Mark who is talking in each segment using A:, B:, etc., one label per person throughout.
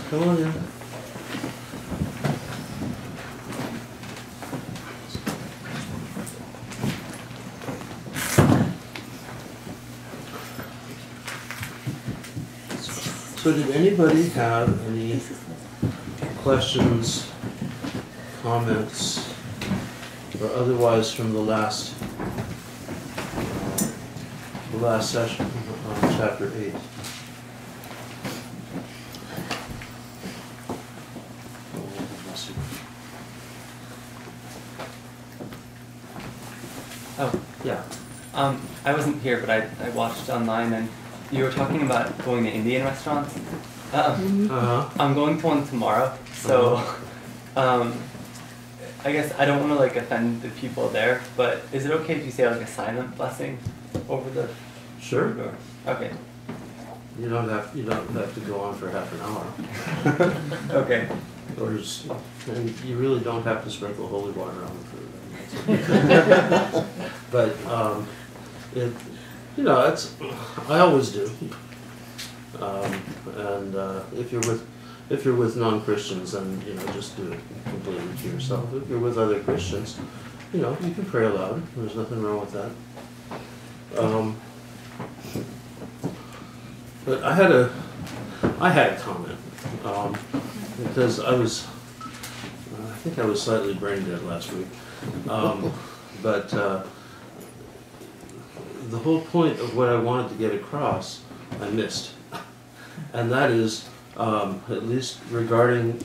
A: Come on in. So did anybody have any questions, comments, or otherwise from the last session on chapter 8?
B: Oh,
A: yeah.
B: I wasn't here, but I watched online, and you were talking about going to Indian restaurants. I'm going to one tomorrow, so I guess I don't want to like offend the people there, but is it okay if you say like a silent blessing over the
A: Sure.
B: food, or? Okay.
A: You don't have to go on for half an hour.
B: Okay.
A: And you really don't have to sprinkle holy water on the food. But it's I always do. And if you're with non-Christians, then just do it completely to yourself. If you're with other Christians, you can pray aloud. There's nothing wrong with that. But I had a comment because I think I was slightly brain dead last week. But the whole point of what I wanted to get across, I missed. And that is, at least regarding,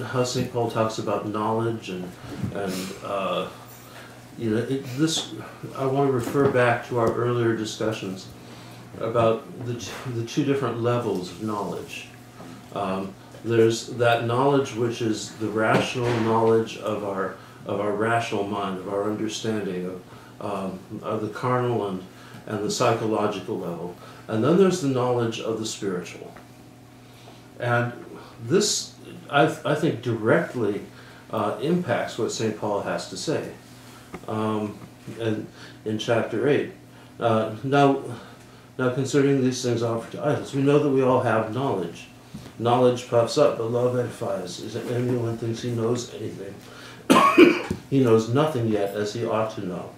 A: how St. Paul talks about knowledge and I want to refer back to our earlier discussions about the two different levels of knowledge. There's that knowledge which is the rational knowledge of our rational mind, of our understanding of the carnal and the psychological level. And then there's the knowledge of the spiritual. And this, I think, directly impacts what St. Paul has to say in chapter 8. Now concerning these things offered to idols, we know that we all have knowledge. Knowledge puffs up, but love edifies. Is if anyone thinks he knows anything, he knows nothing yet as he ought to know.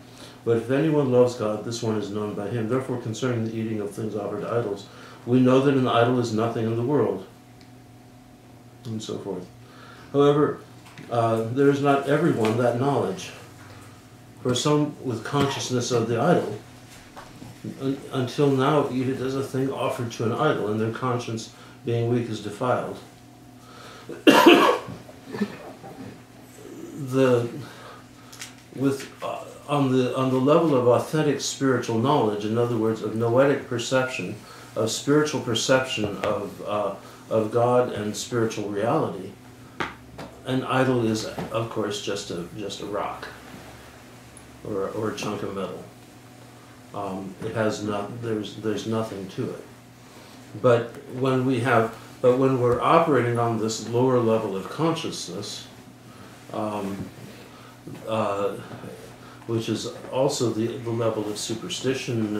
A: But if anyone loves God, this one is known by him. Therefore, concerning the eating of things offered to idols, we know that an idol is nothing in the world, and so forth. However, there is not everyone that knowledge. For some with consciousness of the idol, until now eat it as a thing offered to an idol, and their conscience being weak is defiled. On the level of authentic spiritual knowledge, in other words, of noetic perception, of spiritual perception of God and spiritual reality, an idol is, of course, just a rock or a chunk of metal. It has there's nothing to it. But when we're operating on this lower level of consciousness, which is also the level of superstition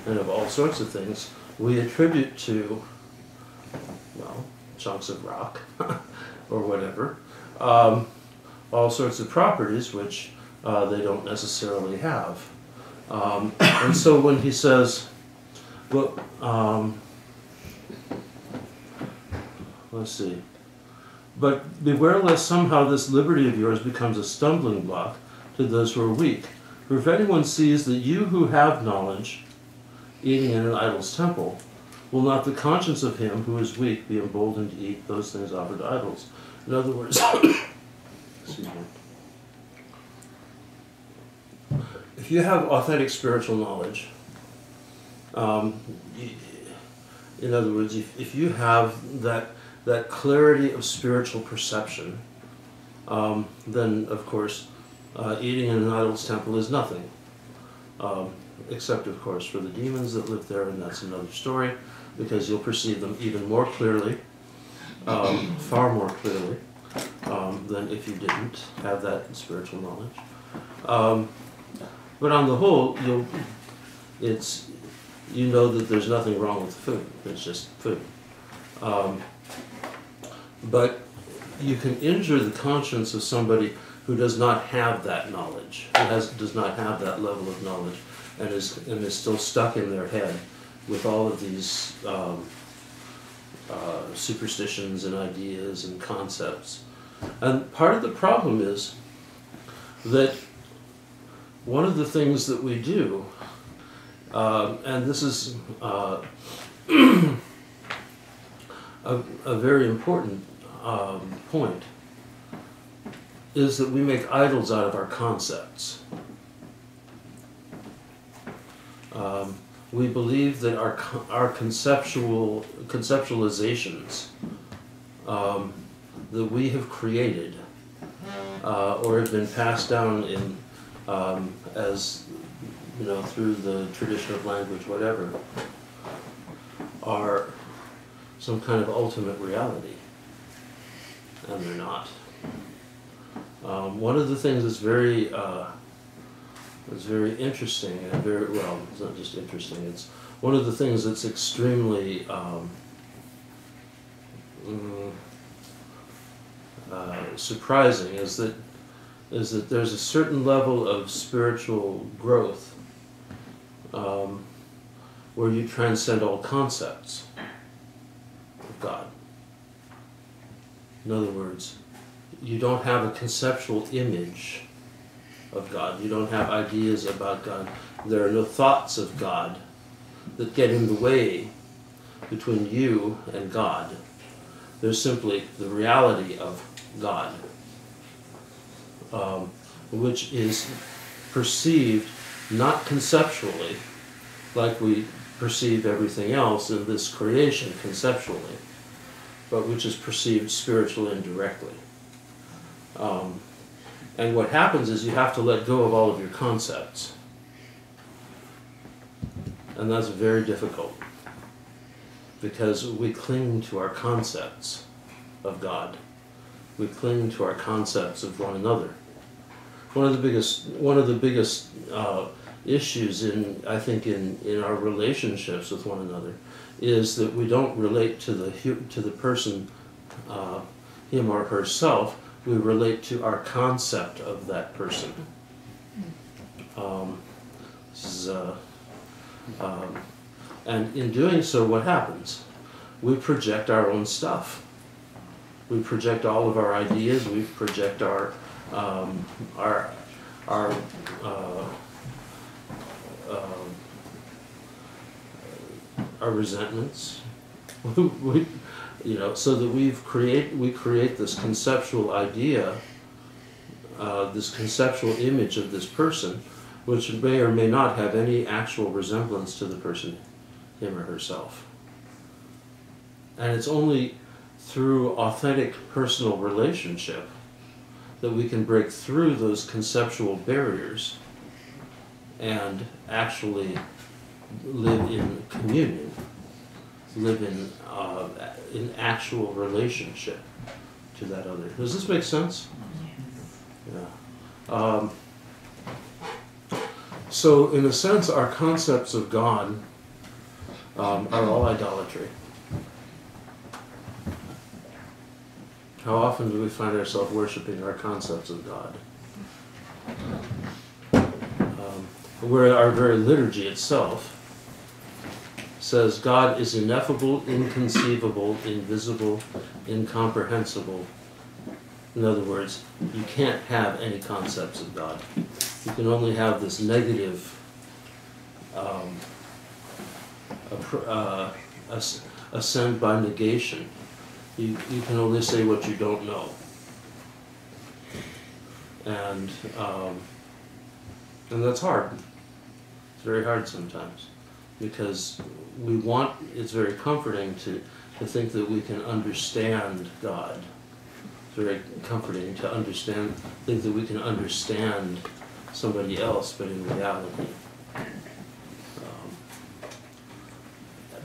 A: and of all sorts of things, we attribute to, chunks of rock or whatever, all sorts of properties which they don't necessarily have. And so when he says, well, let's see, but beware lest somehow this liberty of yours becomes a stumbling block to those who are weak. For if anyone sees that you who have knowledge, eating in an idol's temple, will not the conscience of him who is weak be emboldened to eat those things offered to idols? In other words, excuse me. If you have authentic spiritual knowledge, in other words, if you have that clarity of spiritual perception, then of course eating in an idol's temple is nothing. Except of course for the demons that live there, and that's another story, because you'll perceive them even more clearly, far more clearly, than if you didn't have that spiritual knowledge. But on the whole, you know that there's nothing wrong with food. It's just food. But you can injure the conscience of somebody who does not have that knowledge, does not have that level of knowledge, and is still stuck in their head with all of these superstitions and ideas and concepts. And part of the problem is that one of the things that we do, and this is a very important point, is that we make idols out of our concepts. We believe that our conceptualizations that we have created or have been passed down in as through the tradition of language, whatever, are some kind of ultimate reality, and they're not. One of the things that's very interesting, and it's not just interesting, it's one of the things that's extremely surprising is that there's a certain level of spiritual growth where you transcend all concepts of God. In other words, you don't have a conceptual image of God. You don't have ideas about God. There are no thoughts of God that get in the way between you and God. There's simply the reality of God, which is perceived not conceptually, like we perceive everything else in this creation conceptually, but which is perceived spiritually and directly. And what happens is you have to let go of all of your concepts. And that's very difficult, because we cling to our concepts of God. We cling to our concepts of one another. One of the biggest issues in our relationships with one another is that we don't relate to the person, him or herself. We relate to our concept of that person. And in doing so, what happens? We project our own stuff. We project all of our ideas. We project our resentments. So that we create this conceptual idea, this conceptual image of this person, which may or may not have any actual resemblance to the person, him or herself. And it's only through authentic personal relationship that we can break through those conceptual barriers and actually live in communion, live in actual relationship to that other. Does this make sense? Yeah. So in a sense, our concepts of God are all idolatry. How often do we find ourselves worshiping our concepts of God? Where our very liturgy itself says God is ineffable, inconceivable, invisible, incomprehensible. In other words, you can't have any concepts of God. You can only have this negative assent by negation. You can only say what you don't know. And that's hard. It's very hard sometimes, because it's very comforting to think that we can understand God. It's very comforting to think that we can understand somebody else, but in reality.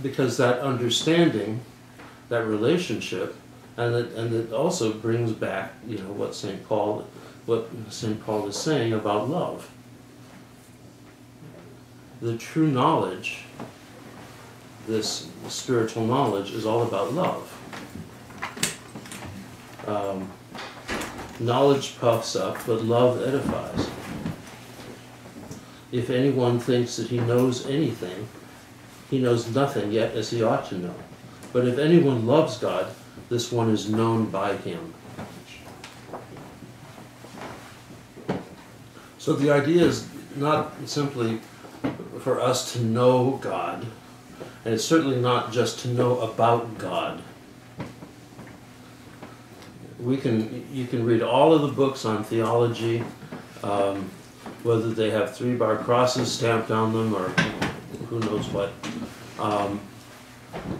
A: Because that understanding, that relationship, and it also brings back, what St. Paul is saying about love. The true knowledge, this spiritual knowledge, is all about love. Knowledge puffs up, but love edifies. If anyone thinks that he knows anything, he knows nothing yet as he ought to know. But if anyone loves God, this one is known by him. So the idea is not simply for us to know God, and it's certainly not just to know about God. You can read all of the books on theology, whether they have 3-bar crosses stamped on them or who knows what.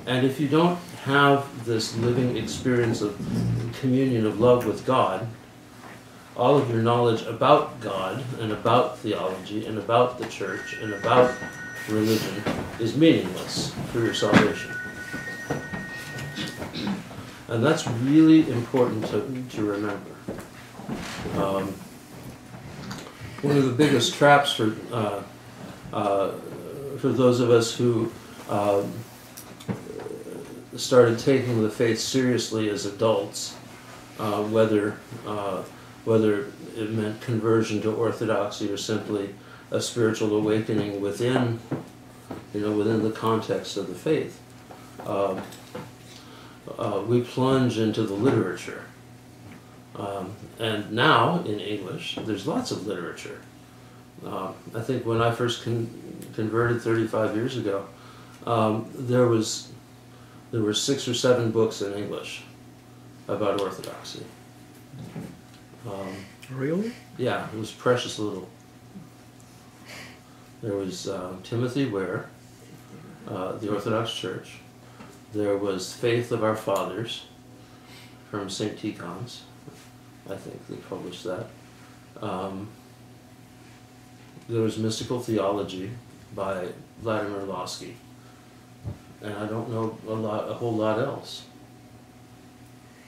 A: And if you don't have this living experience of communion of love with God, all of your knowledge about God and about theology and about the church and about religion is meaningless for your salvation. And that's really important to remember. One of the biggest traps for those of us who started taking the faith seriously as adults, whether it meant conversion to Orthodoxy or simply a spiritual awakening within the context of the faith, we plunge into the literature. And now, in English, there's lots of literature. I think when I first converted 35 years ago, there were 6 or 7 books in English about Orthodoxy.
C: Really?
A: Yeah, it was precious little. There was Timothy Ware, the Orthodox Church. There was Faith of Our Fathers from St. Tikhon's. I think they published that. There was Mystical Theology by Vladimir Losky. And I don't know a whole lot else.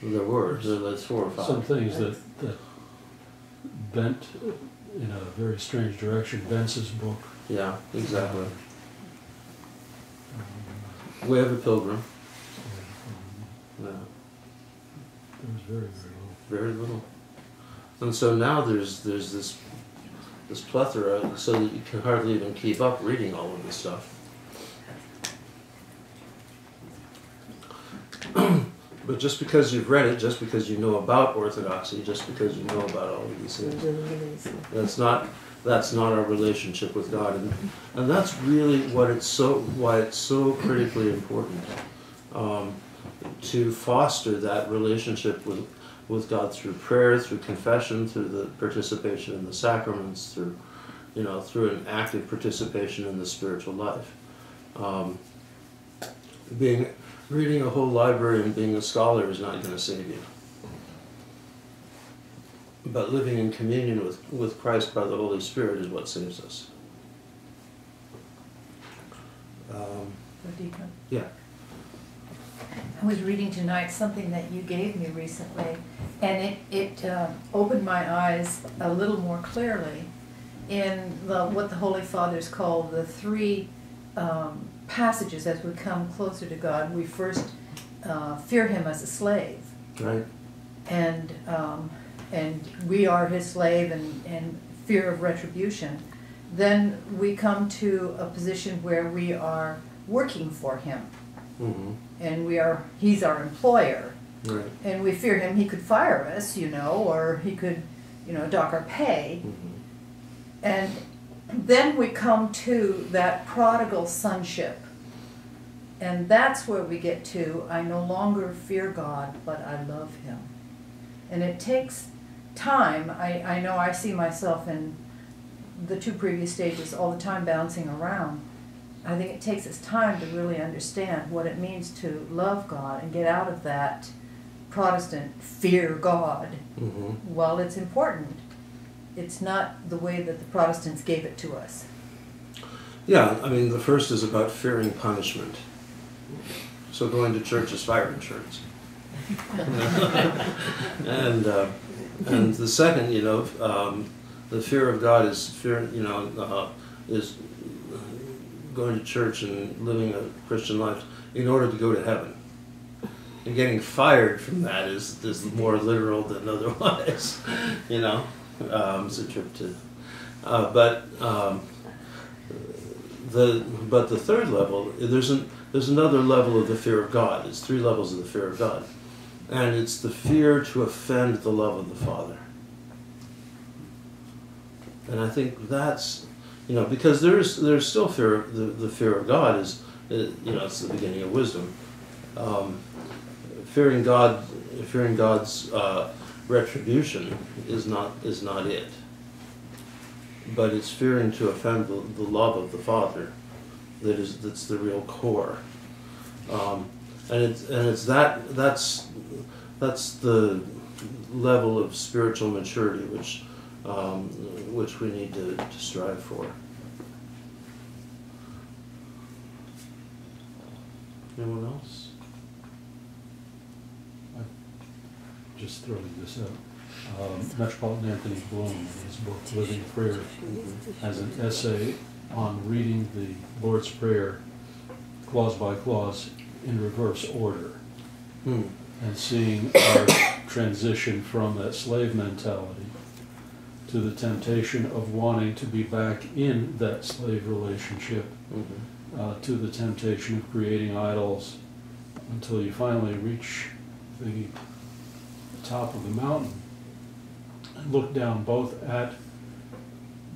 A: There's 4 or 5.
C: Some things that bent in a very strange direction. Bence's book.
A: Yeah, exactly. Way of a Pilgrim. Yeah.
C: There was very, very little.
A: Very little. And so now there's this plethora, so that you can hardly even keep up reading all of this stuff. But just because you've read it, just because you know about Orthodoxy, just because you know about all of these things, that's not our relationship with God, and that's really why it's so critically important to foster that relationship with God through prayer, through confession, through the participation in the sacraments, through an active participation in the spiritual life. Reading a whole library and being a scholar is not going to save you. But living in communion with Christ by the Holy Spirit is what saves us. Yeah.
D: I was reading tonight something that you gave me recently, and it opened my eyes a little more clearly in what the Holy Fathers call the 3 passages as we come closer to God. We first fear Him as a slave.
A: Right.
D: and we are his slave and fear of retribution, then we come to a position where we are working for him.
A: Mm-hmm.
D: And he's our employer.
A: Right.
D: And we fear him. He could fire us, or he could, dock our pay.
A: Mm-hmm.
D: And then we come to that prodigal sonship. And that's where we get to, I no longer fear God, but I love him. And it takes time. I know I see myself in the two previous stages all the time bouncing around. I think it takes us time to really understand what it means to love God and get out of that Protestant fear God.
A: Mm-hmm.
D: While it's important, it's not the way that the Protestants gave it to us.
A: Yeah, I mean, the first is about fearing punishment. So going to church is fire insurance. and the second, the fear of God is is going to church and living a Christian life in order to go to heaven. And getting fired from that is more literal than otherwise. It's a trip to. But the third level, there's another level of the fear of God. It's 3 levels of the fear of God, and it's the fear to offend the love of the Father. And I think that's, because there's still fear. The fear of God is, it's the beginning of wisdom. Fearing God's retribution is not it. But it's fearing to offend the love of the Father that's the real core. That's the level of spiritual maturity which we need to strive for. Anyone else?
C: Just throwing this out. Metropolitan Anthony Bloom, in his book Living Prayer, has an essay on reading the Lord's Prayer clause by clause in reverse order, and seeing our transition from that slave mentality to the temptation of wanting to be back in that slave relationship, to the temptation of creating idols, until you finally reach the top of the mountain and look down both at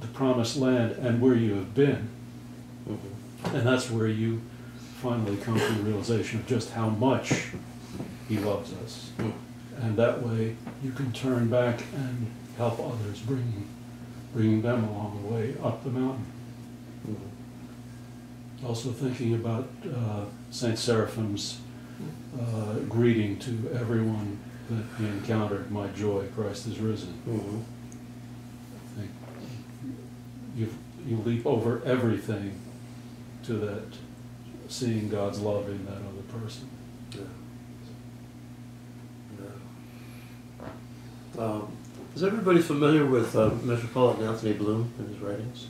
C: the promised land and where you have been. And that's where you finally come to the realization of just how much he loves us. And that way you can turn back and help others, bringing them along the way up the mountain. Also thinking about Saint Seraphim's greeting to everyone that he encountered, "My joy, Christ is risen." I think you leap over everything to that, seeing God's love in that other person.
A: Is everybody familiar with Metropolitan Anthony Bloom and his writings?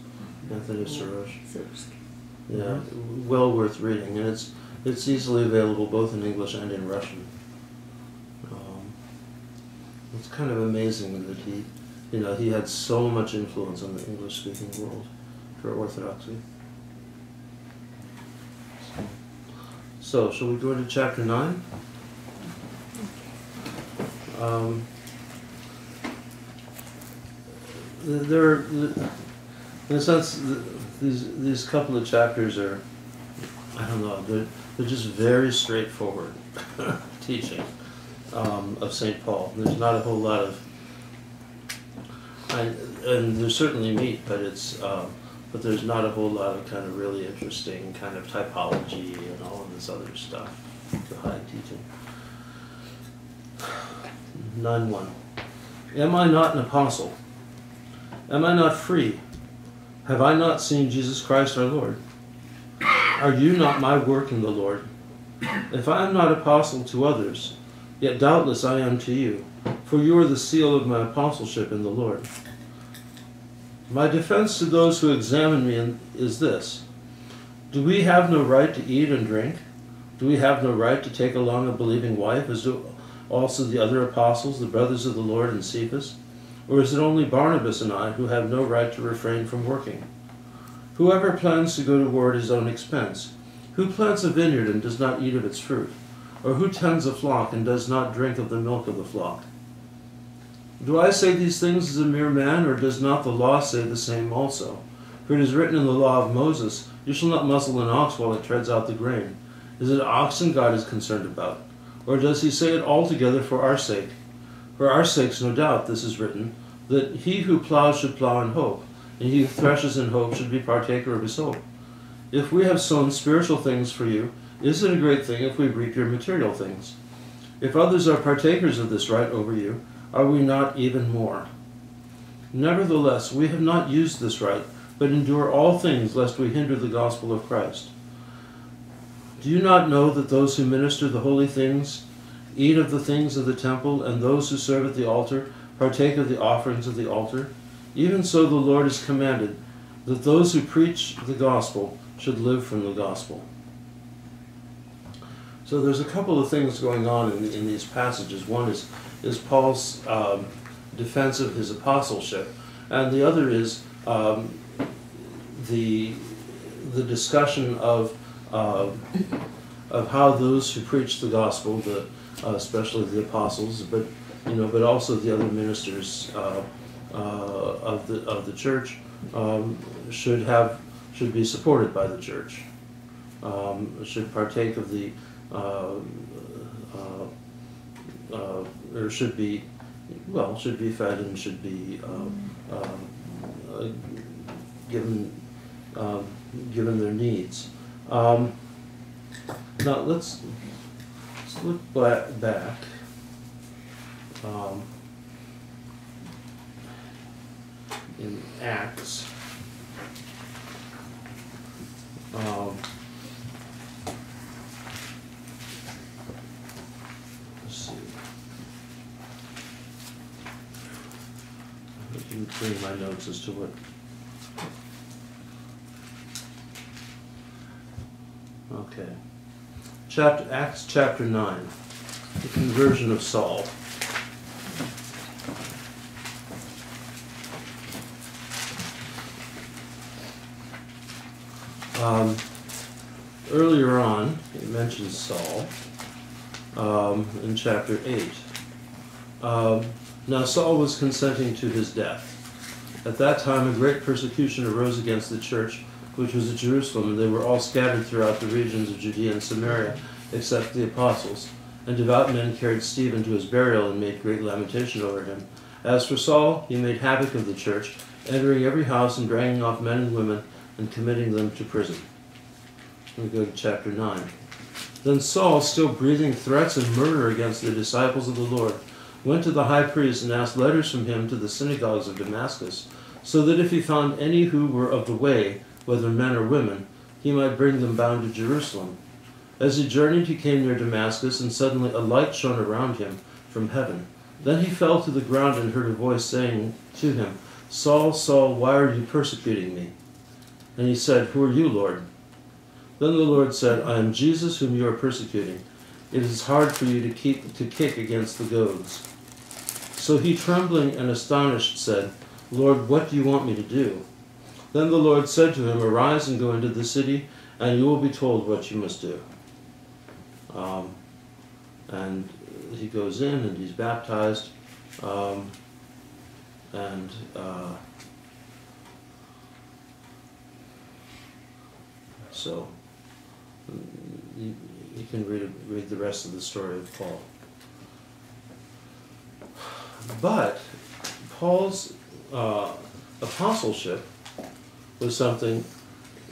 A: Anthony Soros. Yeah, well worth reading, and it's easily available both in English and in Russian. It's kind of amazing that he had so much influence on the English-speaking world for Orthodoxy. So, shall we go into chapter 9? In a sense, these couple of chapters are, I don't know, they're just very straightforward teaching of St. Paul. There's not a whole lot of, and there's certainly meat, but there's not a whole lot of kind of really interesting kind of typology and all of this other stuff to hide teaching. 9:1. Am I not an apostle? Am I not free? Have I not seen Jesus Christ our Lord? Are you not my work in the Lord? If I am not apostle to others, yet doubtless I am to you, for you are the seal of my apostleship in the Lord. My defense to those who examine me is this: do we have no right to eat and drink? Do we have no right to take along a believing wife, as do also the other apostles, the brothers of the Lord, and Cephas? Or is it only Barnabas and I who have no right to refrain from working? Whoever plans to go to war at his own expense, who plants a vineyard and does not eat of its fruit? Or who tends a flock and does not drink of the milk of the flock? Do I say these things as a mere man, or does not the law say the same also? For it is written in the law of Moses, you shall not muzzle an ox while it treads out the grain. Is it oxen God is concerned about? Or does he say it altogether for our sake? For our sakes, no doubt, this is written, that he who plows should plow in hope, and he who threshes in hope should be partaker of his hope. If we have sown spiritual things for you, is it a great thing if we reap your material things? If others are partakers of this right over you, are we not even more? Nevertheless, we have not used this right, but endure all things lest we hinder the gospel of Christ. Do you not know that those who minister the holy things eat of the things of the temple, and those who serve at the altar partake of the offerings of the altar? Even so the Lord has commanded that those who preach the gospel should live from the gospel. So there's a couple of things going on in these passages. One is Paul's defense of his apostleship, and the other is the discussion of how those who preach the gospel, especially the apostles, but also the other ministers of the church, should be supported by the church, should partake of the or should be fed and should be given their needs. Now let's look back. In Acts. Let's see. I can bring my notes as to what. Okay. Acts chapter 9. The conversion of Saul. Earlier on, it mentions Saul in chapter 8. Now Saul was consenting to his death. At that time a great persecution arose against the church, which was at Jerusalem, and they were all scattered throughout the regions of Judea and Samaria, except the apostles. And devout men carried Stephen to his burial and made great lamentation over him. As for Saul, he made havoc of the church, entering every house and dragging off men and women and committing them to prison. We go to chapter 9. Then Saul, still breathing threats and murder against the disciples of the Lord, went to the high priest and asked letters from him to the synagogues of Damascus, so that if he found any who were of the way, whether men or women, he might bring them bound to Jerusalem. As he journeyed, he came near Damascus, and suddenly a light shone around him from heaven. Then he fell to the ground and heard a voice saying to him, Saul, Saul, why are you persecuting me? And he said, Who are you, Lord? Then the Lord said, I am Jesus whom you are persecuting. It is hard for you to kick against the goads. So he, trembling and astonished, said, Lord, what do you want me to do? Then the Lord said to him, Arise and go into the city, and you will be told what you must do. And he goes in and he's baptized, so you can read the rest of the story of Paul. But Paul's apostleship was something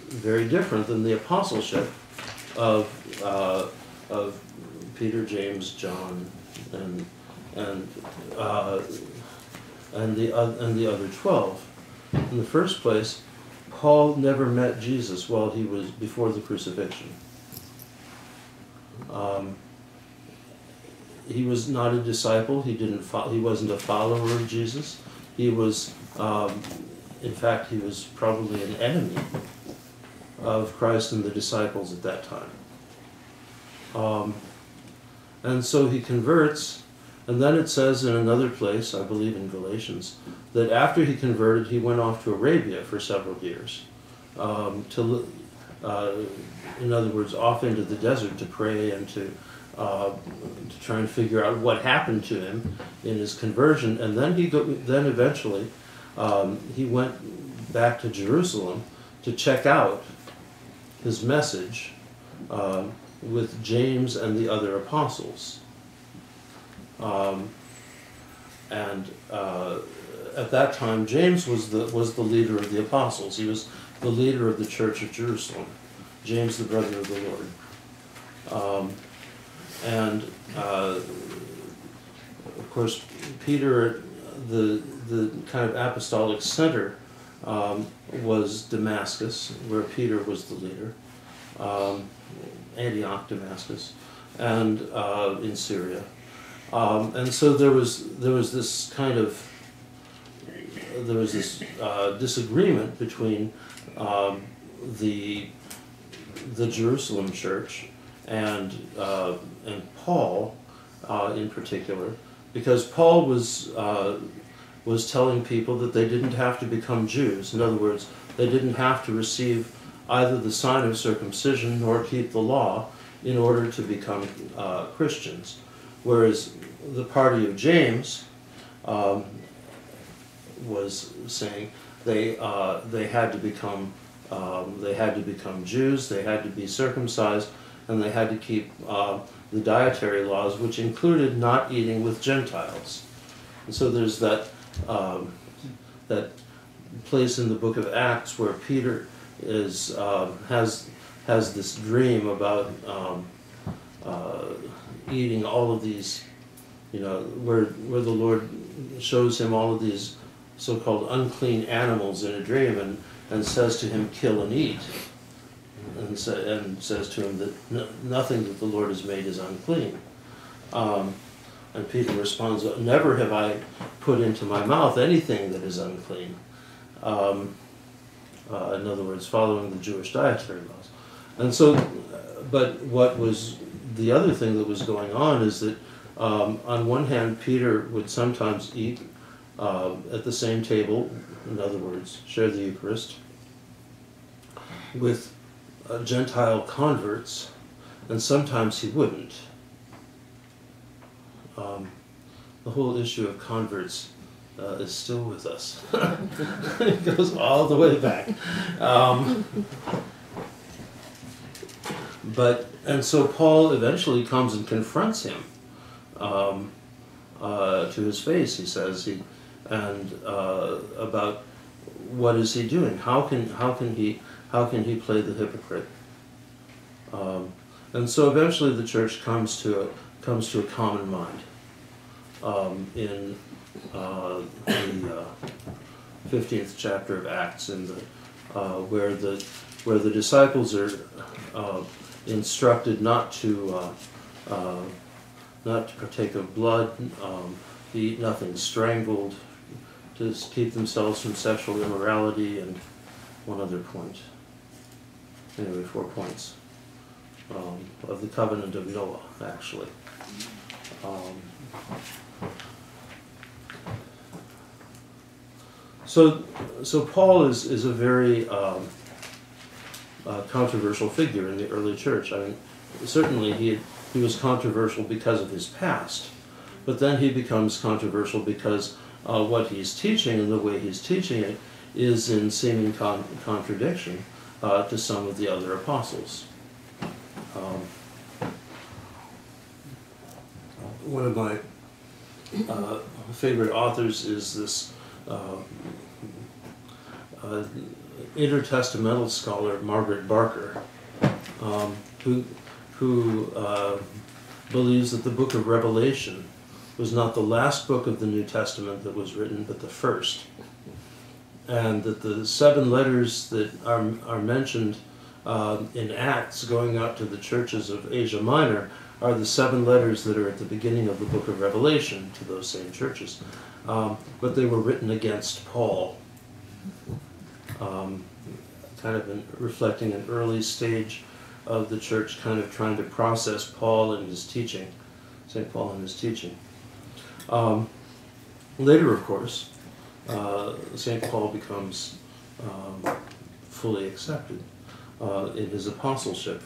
A: very different than the apostleship of Peter, James, John, and the other 12. In the first place, Paul never met Jesus while he was before the crucifixion. He was not a disciple. He wasn't a follower of Jesus. He was, in fact, he was probably an enemy of Christ and the disciples at that time. And so he converts, And then it says in another place, I believe in Galatians, that after he converted, he went off to Arabia for several years, in other words, off into the desert to pray and to try and figure out what happened to him in his conversion. And then then eventually he went back to Jerusalem to check out his message with James and the other apostles. At that time, James was the leader of the apostles. He was the leader of the Church of Jerusalem. James, the brother of the Lord. Of course, Peter, the kind of apostolic center was Damascus, where Peter was the leader. Antioch, Damascus, and in Syria. And so there was this kind of disagreement between the Jerusalem church and Paul in particular, because Paul was telling people that they didn't have to become Jews. In other words, they didn't have to receive either the sign of circumcision nor keep the law in order to become Christians. Whereas the party of James was saying they had to become Jews, they had to be circumcised, and they had to keep the dietary laws, which included not eating with Gentiles. And so there's that place in the book of Acts where Peter has this dream about eating all of these, where the Lord shows him all of these so-called unclean animals in a dream and says to him, kill and eat. And says to him that nothing that the Lord has made is unclean. And Peter responds, never have I put into my mouth anything that is unclean. In other words, following the Jewish dietary laws. And so, but what was the other thing that was going on is that on one hand, Peter would sometimes eat at the same table, in other words, share the Eucharist, with Gentile converts, and sometimes he wouldn't. The whole issue of converts is still with us. It goes all the way back. And so Paul eventually comes and confronts him to his face. He says, about what is he doing? How can he play the hypocrite? And so eventually the church comes to a common mind in the 15th chapter of Acts, where the disciples are instructed not to partake of blood, to eat nothing strangled, to keep themselves from sexual immorality, and one other point. Anyway, 4 points of the covenant of Noah, actually. So Paul is a very controversial figure in the early church. I mean, certainly he was controversial because of his past, but then he becomes controversial because what he's teaching and the way he's teaching it is in seeming contradiction to some of the other apostles. One of my favorite authors is this intertestamental scholar, Margaret Barker, who believes that the book of Revelation was not the last book of the New Testament that was written, but the first. And that the 7 letters that are mentioned in Acts going out to the churches of Asia Minor are the 7 letters that are at the beginning of the book of Revelation to those same churches. But they were written against Paul, kind of reflecting an early stage of the church kind of trying to process Paul and his teaching, St. Paul and his teaching. Later, of course, St. Paul becomes fully accepted in his apostleship.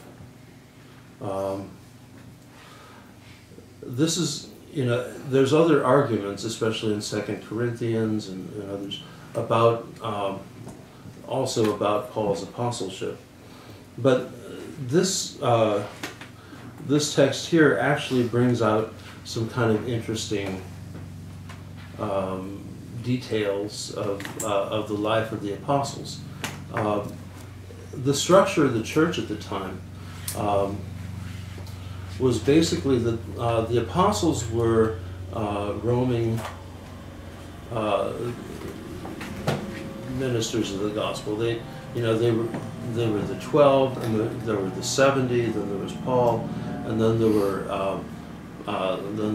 A: This is, there's other arguments, especially in 2 Corinthians and others, about also about Paul's apostleship. But this this text here actually brings out some kind of interesting details of the life of the apostles. The structure of the church at the time was basically that the apostles were roaming ministers of the gospel. They were the 12, and there were the 70. Then there was Paul, and then there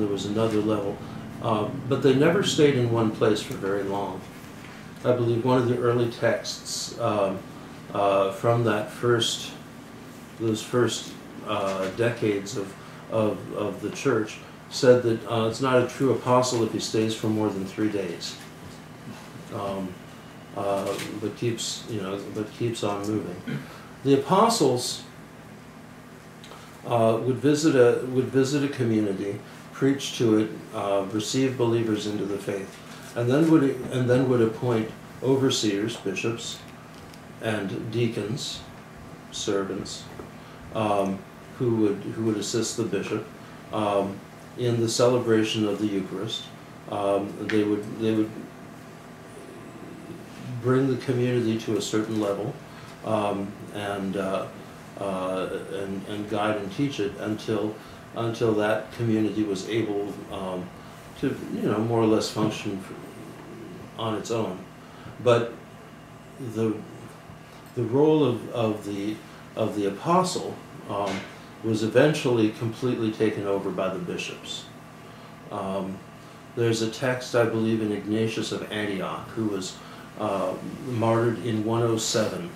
A: was another level. But they never stayed in one place for very long. I believe one of the early texts from those first decades of the church said that it's not a true apostle if he stays for more than 3 days, but keeps on moving. The apostles would visit a community, preach to it, receive believers into the faith, and then would appoint overseers, bishops, and deacons, servants, who would assist the bishop in the celebration of the Eucharist. They would bring the community to a certain level and guide and teach it until that community was able to more or less function on its own. But the role of the apostle was eventually completely taken over by the bishops. There's a text, I believe, in Ignatius of Antioch, who was martyred in 107.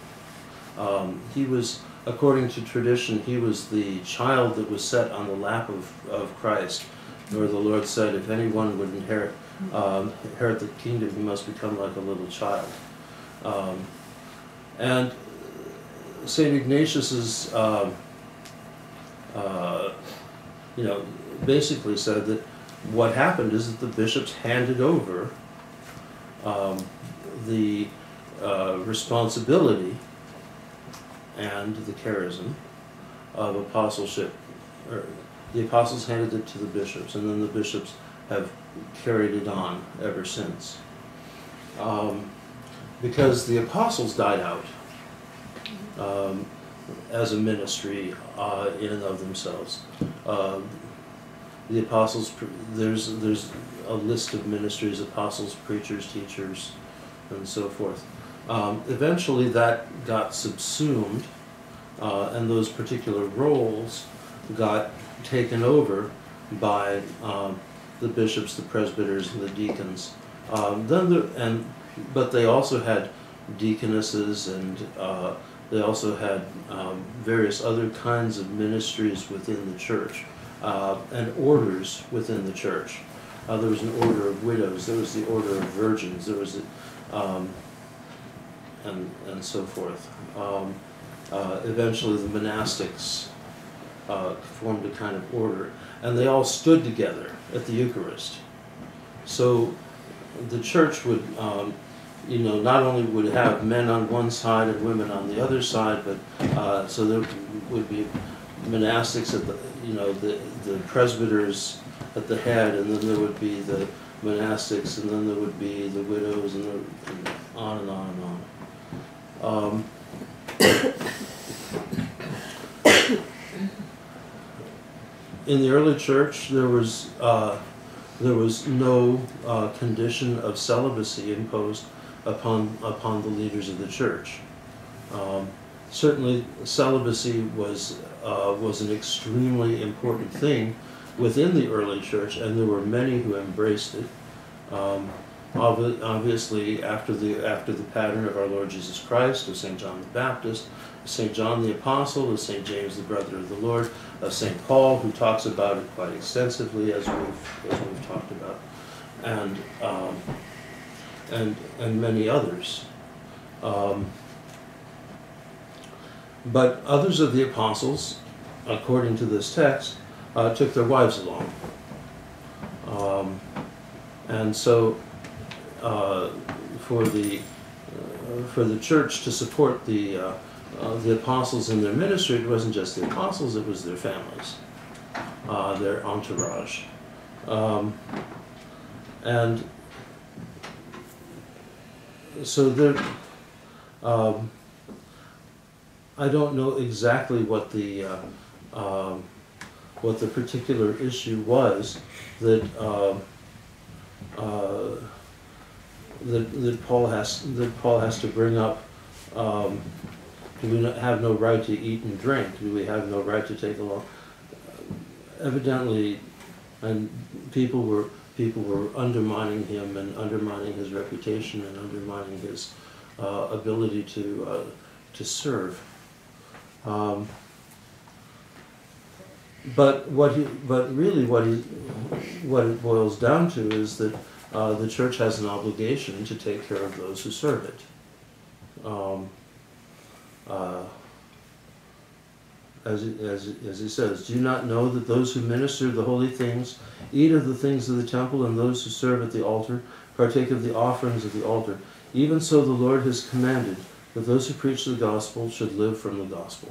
A: He was, according to tradition, he was the child that was set on the lap of Christ, where the Lord said, if anyone would inherit the kingdom, he must become like a little child. And St. Ignatius's, basically said that what happened is that the bishops handed over the responsibility and the charism of apostleship. Or the apostles handed it to the bishops, and then the bishops have carried it on ever since. Because the apostles died out as a ministry in and of themselves. The apostles, there's a list of ministries: apostles, preachers, teachers, and so forth. Eventually that got subsumed, and those particular roles got taken over by the bishops, the presbyters, and the deacons. But they also had deaconesses, and they also had various other kinds of ministries within the church, and orders within the church. There was an order of widows, there was the order of virgins, there was and so forth. Eventually the monastics formed a kind of order, and they all stood together at the Eucharist. So the church would, not only would have men on one side and women on the other side, but so there would be monastics at the presbyters at the head, and then there would be the monastics, and then there would be the widows, and on and on and on. In the early church, there was no condition of celibacy imposed upon the leaders of the church. Certainly, celibacy was an extremely important thing within the early church, and there were many who embraced it. Obviously, after the pattern of our Lord Jesus Christ, of St. John the Baptist, of St. John the Apostle, of St. James the brother of the Lord, of St. Paul, who talks about it quite extensively, as we've talked about. and many others. But others of the apostles, according to this text, took their wives along. And so for the church to support the apostles in their ministry, it wasn't just the apostles, it was their families, their entourage. And so there, I don't know exactly what the particular issue was that that Paul has to bring up. Do we have no right to eat and drink? Do we have no right to take along? Evidently, and people were undermining him and undermining his reputation and undermining his ability to serve. But really what it boils down to is that the church has an obligation to take care of those who serve it. As he says, do you not know that those who minister the holy things eat of the things of the temple, and those who serve at the altar partake of the offerings of the altar? Even so the Lord has commanded that those who preach the gospel should live from the gospel.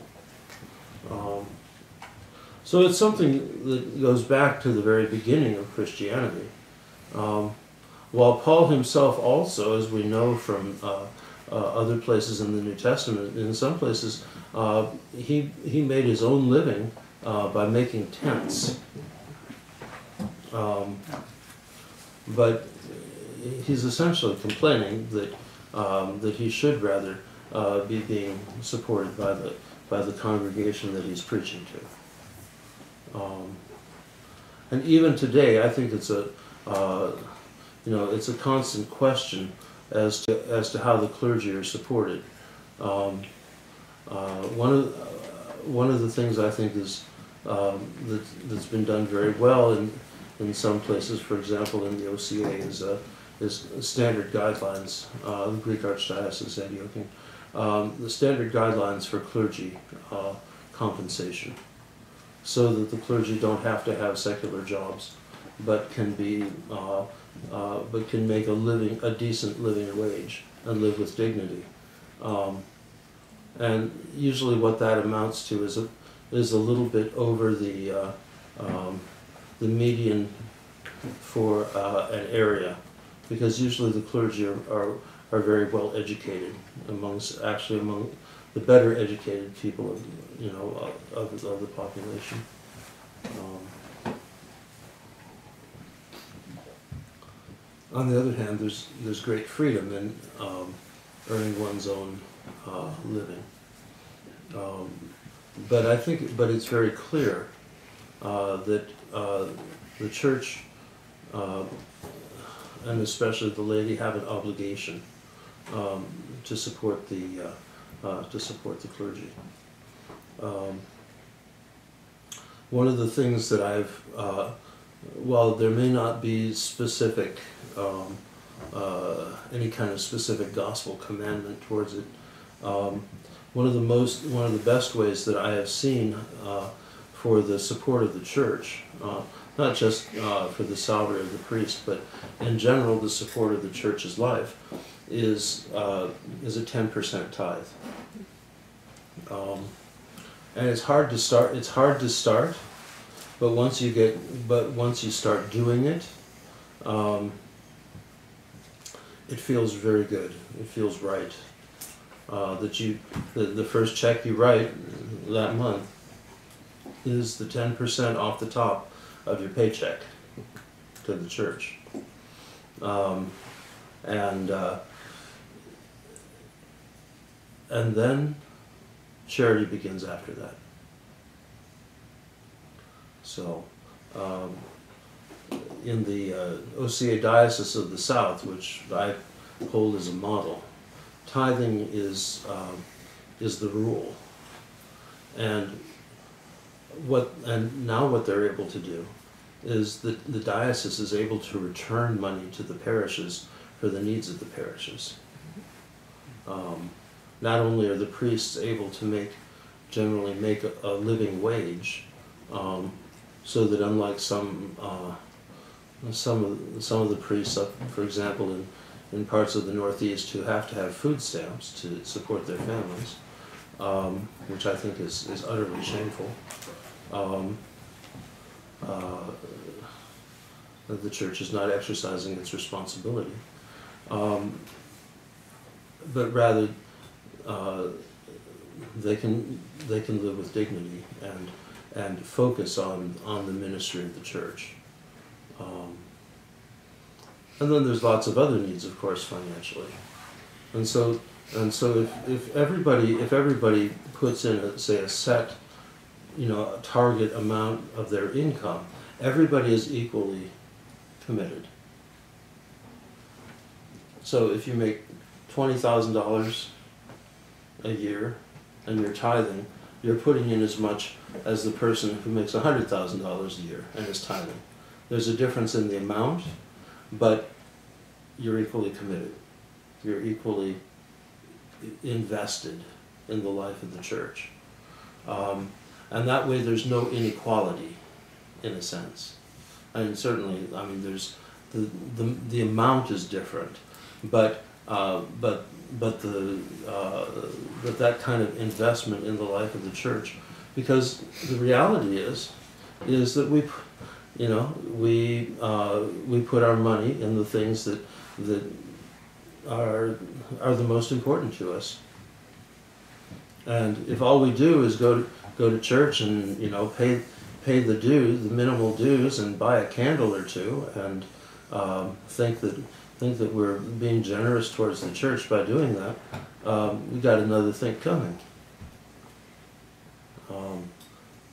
A: So it's something that goes back to the very beginning of Christianity. While Paul himself also, as we know from other places in the New Testament, in some places, he made his own living by making tents. But he's essentially complaining that that he should rather be being supported by the congregation that he's preaching to. And even today, I think it's a it's a constant question as to how the clergy are supported. One of the things I think is that's been done very well in some places, for example, in the OCA, is standard guidelines. The Greek Archdiocese Antiochian, the standard guidelines for clergy compensation, so that the clergy don't have to have secular jobs, but can make a decent living wage and live with dignity. And usually, what that amounts to is a little bit over the median for an area, because usually the clergy are very well educated, among the better educated people of the population. On the other hand, there's great freedom in earning one's own living, but it's very clear that the church, and especially the laity, have an obligation to support the clergy. One of the things that while there may not be specific, any kind of specific gospel commandment towards it, one of the best ways that I have seen for the support of the church, not just for the salary of the priest, but in general the support of the church's life, is a 10% tithe. And it's hard to start. But once you start doing it, it feels very good. It feels right. The first check you write that month is the 10% off the top of your paycheck to the church, and then charity begins after that. So, in the OCA Diocese of the South, which I hold as a model, tithing is the rule. And now what they're able to do is that the diocese is able to return money to the parishes for the needs of the parishes. Not only are the priests able to generally make a living wage, so that unlike some of the priests, for example, in parts of the Northeast, who have to have food stamps to support their families, which I think is utterly shameful. The church is not exercising its responsibility, but rather they can live with dignity and focus on the ministry of the church. And then there's lots of other needs, of course, financially. And so if everybody puts in a set, a target amount of their income, everybody is equally committed. So if you make $20,000 a year and you're tithing, you're putting in as much as the person who makes $100,000 a year and is tithing. There's a difference in the amount, but you're equally committed. You're equally invested in the life of the church. And that way there's no inequality, in a sense. And certainly, there's the amount is different, but that kind of investment in the life of the church, because the reality is that we put our money in the things that are the most important to us. And if all we do is go to church and pay the dues, the minimal dues, and buy a candle or two, and think that we're being generous towards the church by doing that, we got another thing coming.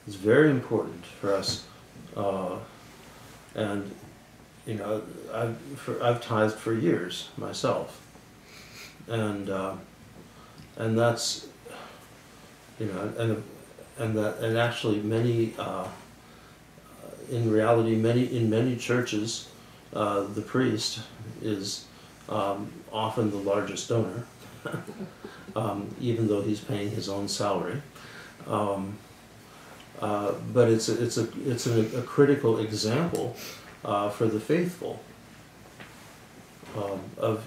A: It's very important for us, and I've tithed for years myself, and that's and actually many in reality in many churches the priest is often the largest donor, even though he's paying his own salary. But it's a critical example for the faithful of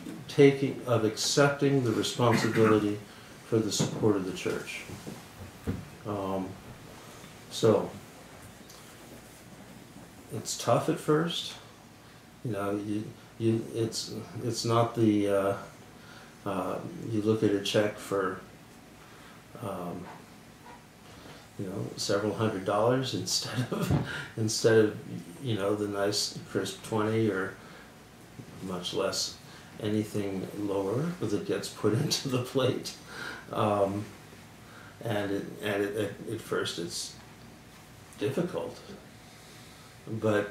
A: accepting the responsibility for the support of the church. So it's tough at first. It's not the you look at a check for several $100s instead of the nice crisp 20, or much less anything lower that gets put into the plate. And at first it's difficult, but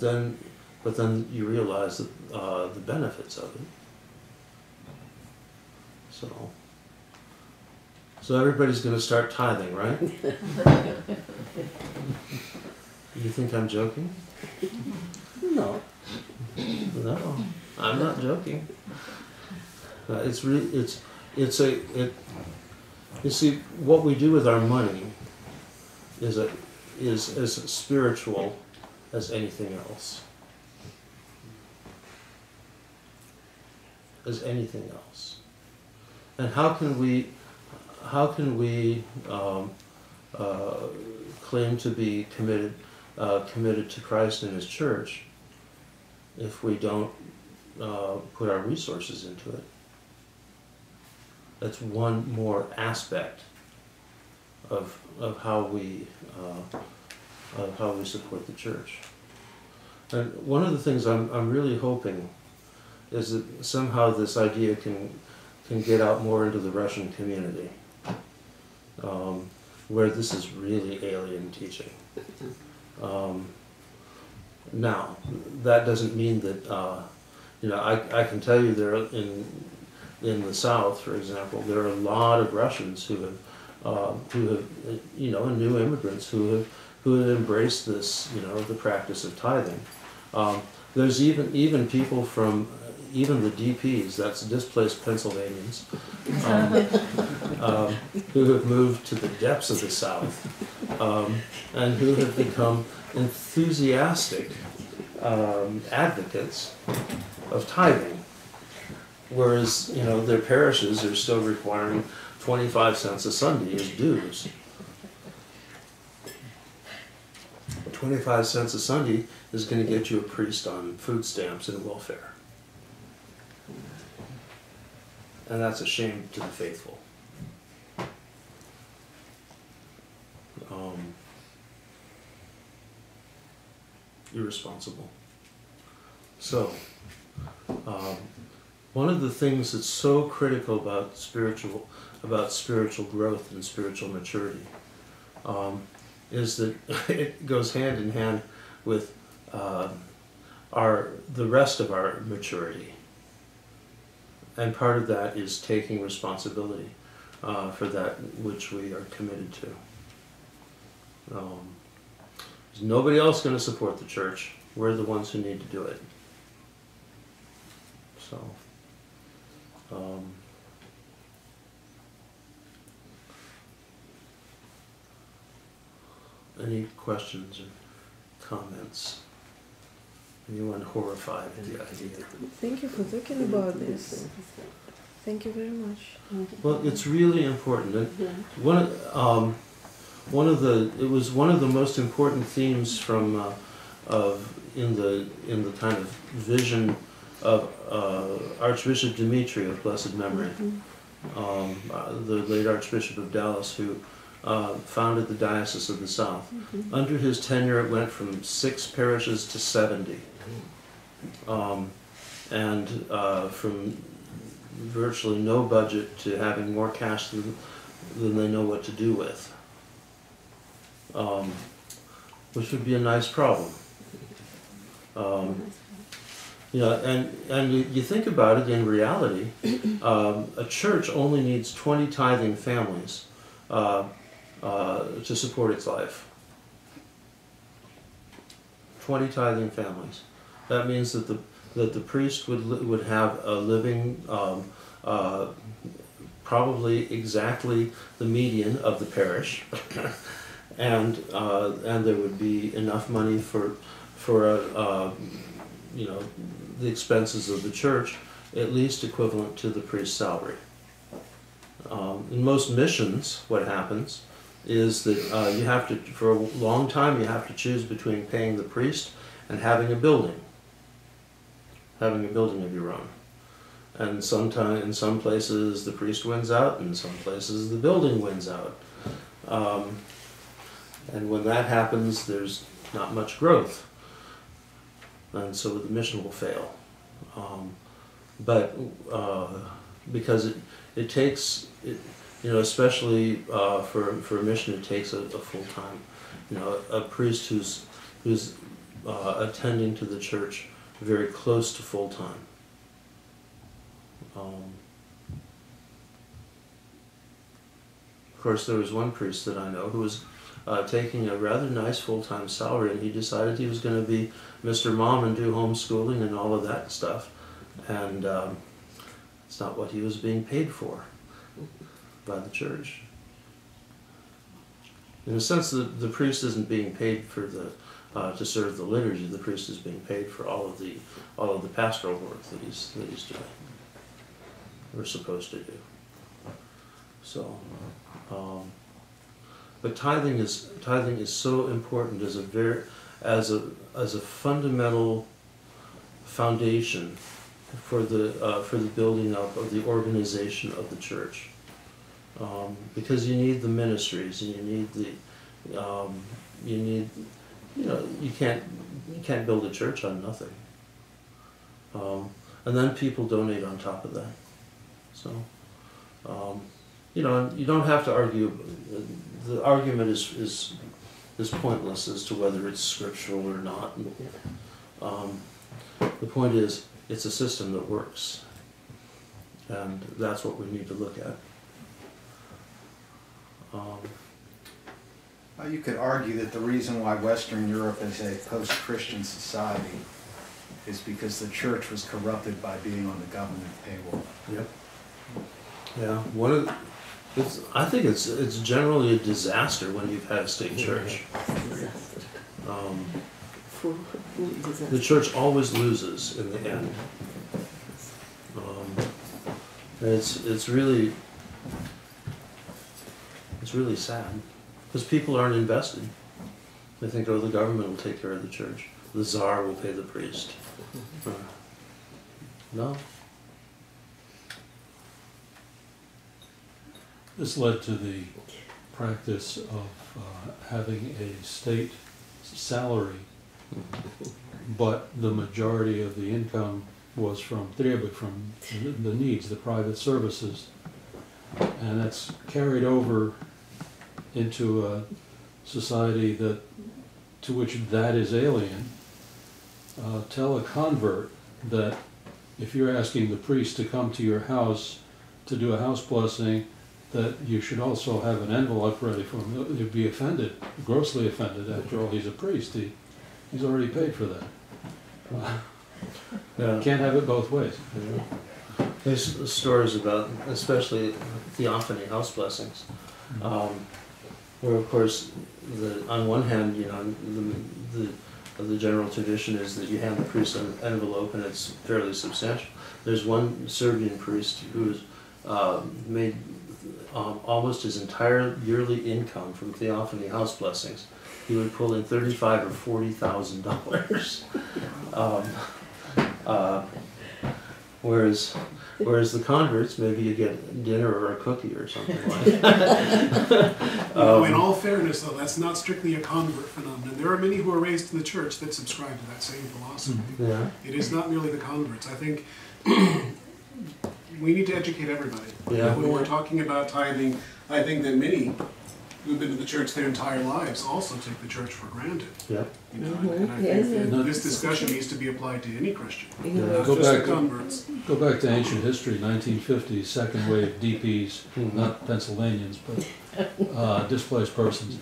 A: then you realize that the benefits of it. So everybody's going to start tithing, right? You think I'm joking?
E: No.
A: No, I'm not joking. You see, what we do with our money is as spiritual as anything else. As anything else. And how can we claim to be committed to Christ and His church if we don't put our resources into it? That's one more aspect of how we support the church. And one of the things I'm really hoping is that somehow this idea can get out more into the Russian community, where this is really alien teaching. Now, that doesn't mean that I can tell you there in the South, for example, there are a lot of Russians who have new immigrants who who had embraced this, the practice of tithing. There's even people from even the DPs, that's displaced Pennsylvanians, who have moved to the depths of the South, and who have become enthusiastic advocates of tithing, whereas their parishes are still requiring 25 cents a Sunday as dues. 25 cents a Sunday is going to get you a priest on food stamps and welfare. And that's a shame to the faithful. Irresponsible. So, one of the things that's so critical about spiritual growth and spiritual maturity is that it goes hand in hand with the rest of our maturity. And part of that is taking responsibility for that which we are committed to. There's nobody else going to support the church. We're the ones who need to do it. So, any questions or comments? Anyone horrified at the idea?
F: Thank you for talking about this. Thank you very much.
A: Well, it's really important. And it was one of the most important themes from in the kind of vision of Archbishop Dimitri of blessed memory, the late Archbishop of Dallas, who founded the Diocese of the South. Under his tenure, it went from 6 parishes to 70, and from virtually no budget to having more cash than they know what to do with, which would be a nice problem. And you think about it, in reality, a church only needs 20 tithing families to support its life. 20 tithing families. That means that the priest would have a living, probably exactly the median of the parish, and there would be enough money for the expenses of the church, at least equivalent to the priest's salary. In most missions, what happens is that you have to, for a long time, you have to choose between paying the priest and having a building of your own. And in some places the priest wins out, and in some places the building wins out. And when that happens, there's not much growth, and so the mission will fail. Because it takes, especially for a mission, it takes a full time, a priest who's attending to the church very close to full time. Of course, there was one priest that I know who was taking a rather nice full-time salary, and he decided he was going to be Mr. Mom and do homeschooling and all of that stuff, and it's not what he was being paid for by the church. In a sense, the priest isn't being paid for to serve the liturgy. The priest is being paid for all of the pastoral work that he's doing. We're supposed to do. So, but tithing is so important as a fundamental foundation for the building up of the organization of the church, because you need the ministries, and you can't build a church on nothing, and then people donate on top of that. So, you don't have to argue. The argument is pointless as to whether it's scriptural or not. The point is, it's a system that works, and that's what we need to look at.
G: Well, you could argue that the reason why Western Europe is a post-Christian society is because the church was corrupted by being on the government payroll.
A: Yep. Yeah. I think it's generally a disaster when you've had a state church. The church always loses in the end. It's really sad because people aren't invested. They think, oh, the government will take care of the church. The czar will pay the priest. No.
C: This led to the practice of having a state salary, but the majority of the income was from the needs, the private services, and that's carried over into a society to which that is alien. Tell a convert that if you're asking the priest to come to your house to do a house blessing, that you should also have an envelope ready for him. You'd be offended, grossly offended. After all, he's a priest. He's already paid for that. Can't have it both ways.
A: Yeah. There's stories about, especially theophany house blessings, where of course, on one hand, the general tradition is that you hand the priest an envelope and it's fairly substantial. There's one Serbian priest who's made almost his entire yearly income from theophany house blessings. He would pull in $35,000 or $40,000. Whereas the converts, maybe you get dinner or a cookie or something like that.
H: In all fairness, though, that's not strictly a convert phenomenon. There are many who are raised in the church that subscribe to that same philosophy.
A: Yeah.
H: It is not merely the converts. I think we need to educate everybody.
A: Yeah.
H: When we're talking about tithing, I think that many who've been to the church their entire lives also take the church for granted.
A: Yeah.
H: And I think that this discussion needs to be applied to any Christian, not
C: Go
H: just
C: back
H: the converts.
C: Go back to ancient history, 1950s, second wave DPs, not Pennsylvanians, but displaced persons,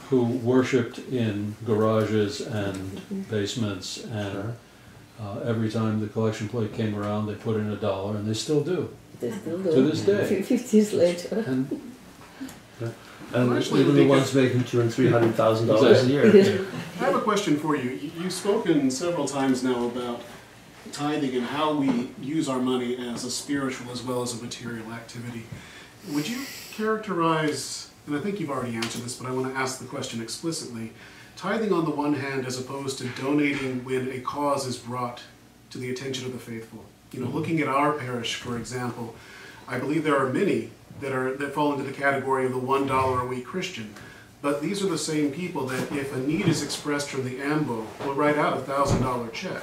C: who worshipped in garages and basements, and every time the collection plate came around, they put in $1, and they still do.
F: They still do.
C: To this day.
F: 50 years later.
A: And even the ones making $200,000 and $300,000 a year.
H: I have a question for you. You've spoken several times now about tithing and how we use our money as a spiritual as well as a material activity. Would you characterize, and I think you've already answered this, but I want to ask the question explicitly, tithing on the one hand as opposed to donating when a cause is brought to the attention of the faithful? Looking at our parish, for example, I believe there are many that fall into the category of the $1 a week Christian. But these are the same people that if a need is expressed from the AMBO, will write out a $1,000 check.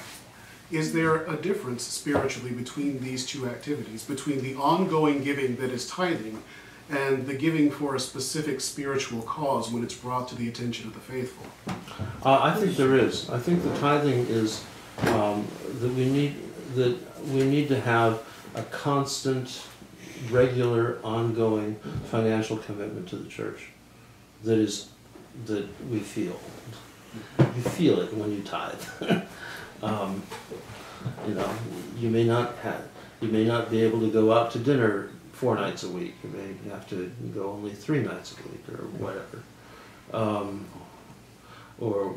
H: Is there a difference spiritually between these two activities, between the ongoing giving that is tithing and the giving for a specific spiritual cause when it's brought to the attention of the faithful?
A: I think there is. I think the tithing is that we need to have a constant, regular, ongoing financial commitment to the church that we feel. You feel it when you tithe. You may not be able to go out to dinner 4 nights a week. You may have to go only 3 nights a week or whatever, or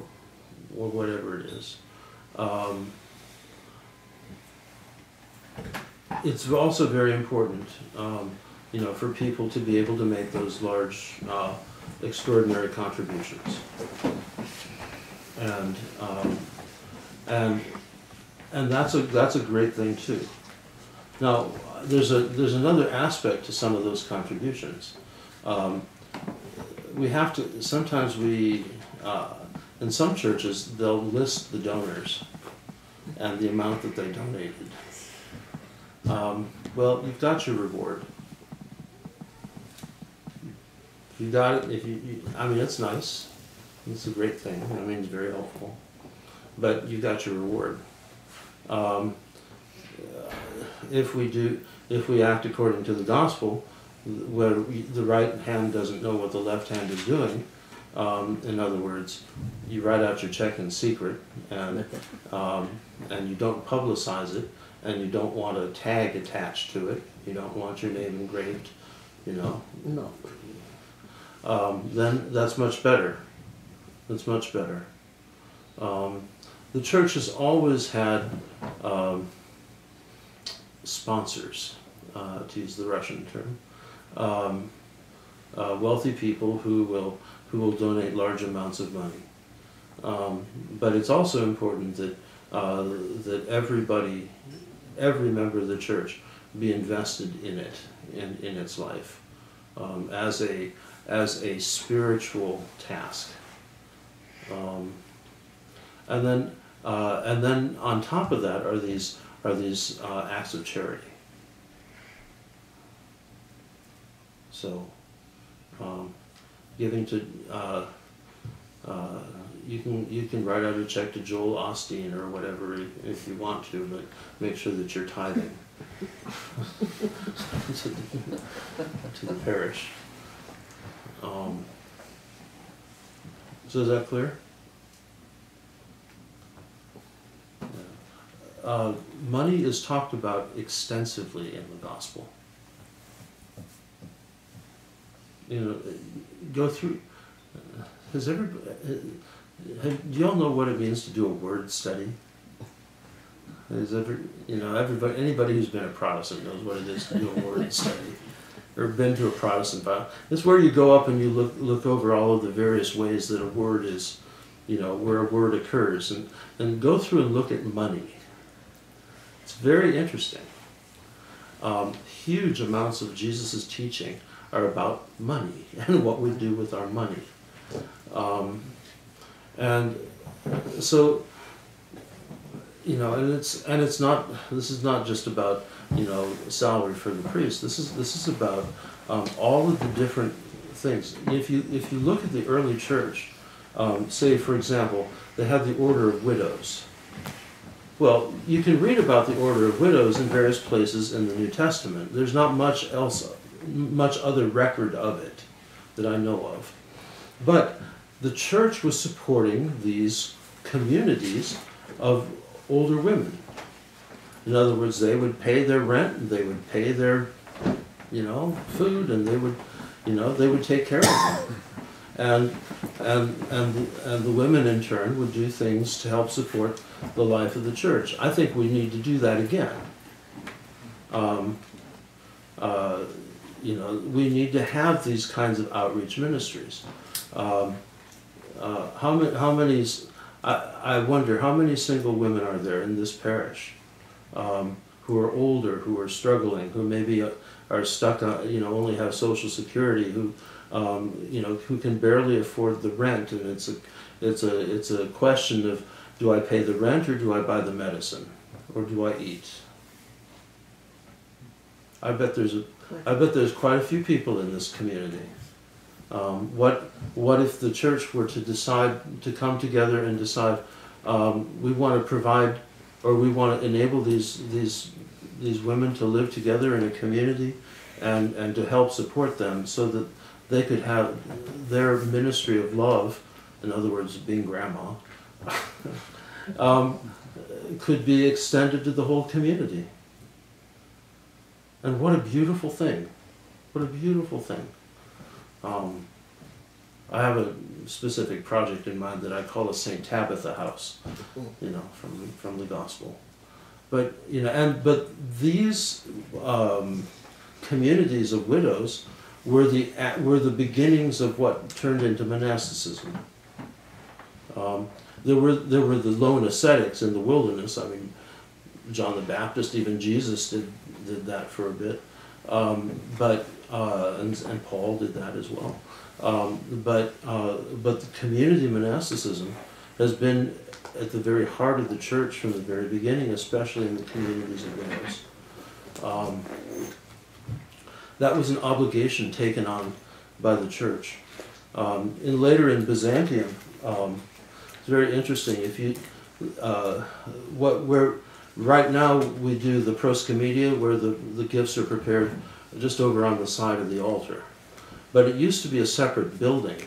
A: whatever it is. It's also very important, for people to be able to make those large, extraordinary contributions, and that's a great thing too. Now, there's another aspect to some of those contributions. We have to sometimes in some churches they'll list the donors and the amount that they donated. Well, you've got your reward. You got it. It's nice. It's a great thing. It's very helpful. But you got your reward. If we act according to the gospel, where the right hand doesn't know what the left hand is doing. In other words, you write out your check in secret, and you don't publicize it, and you don't want a tag attached to it. You don't want your name engraved, you know.
E: No.
A: Then that's much better. That's much better. The church has always had sponsors, to use the Russian term, wealthy people who will donate large amounts of money. But it's also important that that every member of the church be invested in it, in its life, as a spiritual task. And then on top of that are these acts of charity. So, giving to you can write out a check to Joel Osteen or whatever if you want to, but make sure that you're tithing to the parish. So is that clear? Money is talked about extensively in the gospel. You know, go through. Has everybody? Do you all know what it means to do a word study? Everybody, anybody who's been a Protestant knows what it is to do a word study, or been to a Protestant Bible. It's where you go up and you look over all of the various ways that a word is, where a word occurs, and go through and look at money. It's very interesting. Huge amounts of Jesus' teaching are about money and what we do with our money. And so, and it's not. This is not just about salary for the priest. This is about all of the different things. If you look at the early church, say for example, they had the order of widows. Well, you can read about the order of widows in various places in the New Testament. There's not much other record of it that I know of. But the church was supporting these communities of older women. In other words, they would pay their rent, and they would pay their, food, and they would take care of them. And the women in turn would do things to help support the life of the church. I think we need to do that again. We need to have these kinds of outreach ministries. I wonder how many single women are there in this parish who are older, who are struggling, who maybe are stuck on, only have Social Security, who can barely afford the rent, and it's a question of, do I pay the rent or do I buy the medicine, or do I eat? I bet there's quite a few people in this community. What if the church were to decide to come together and decide we want to provide, or we want to enable these women to live together in a community, and to help support them so that they could have their ministry of love, in other words, being grandma, could be extended to the whole community. And what a beautiful thing. What a beautiful thing. I have a specific project in mind that I call a St. Tabitha house, from the gospel. But, but these communities of widows were the beginnings of what turned into monasticism. There were the lone ascetics in the wilderness. I mean, John the Baptist, even Jesus did that for a bit, and Paul did that as well. But the community monasticism has been at the very heart of the church from the very beginning, especially in the communities of widows. That was an obligation taken on by the church. Later in Byzantium, it's very interesting. If you right now we do the proscomedia, where the gifts are prepared just over on the side of the altar. But it used to be a separate building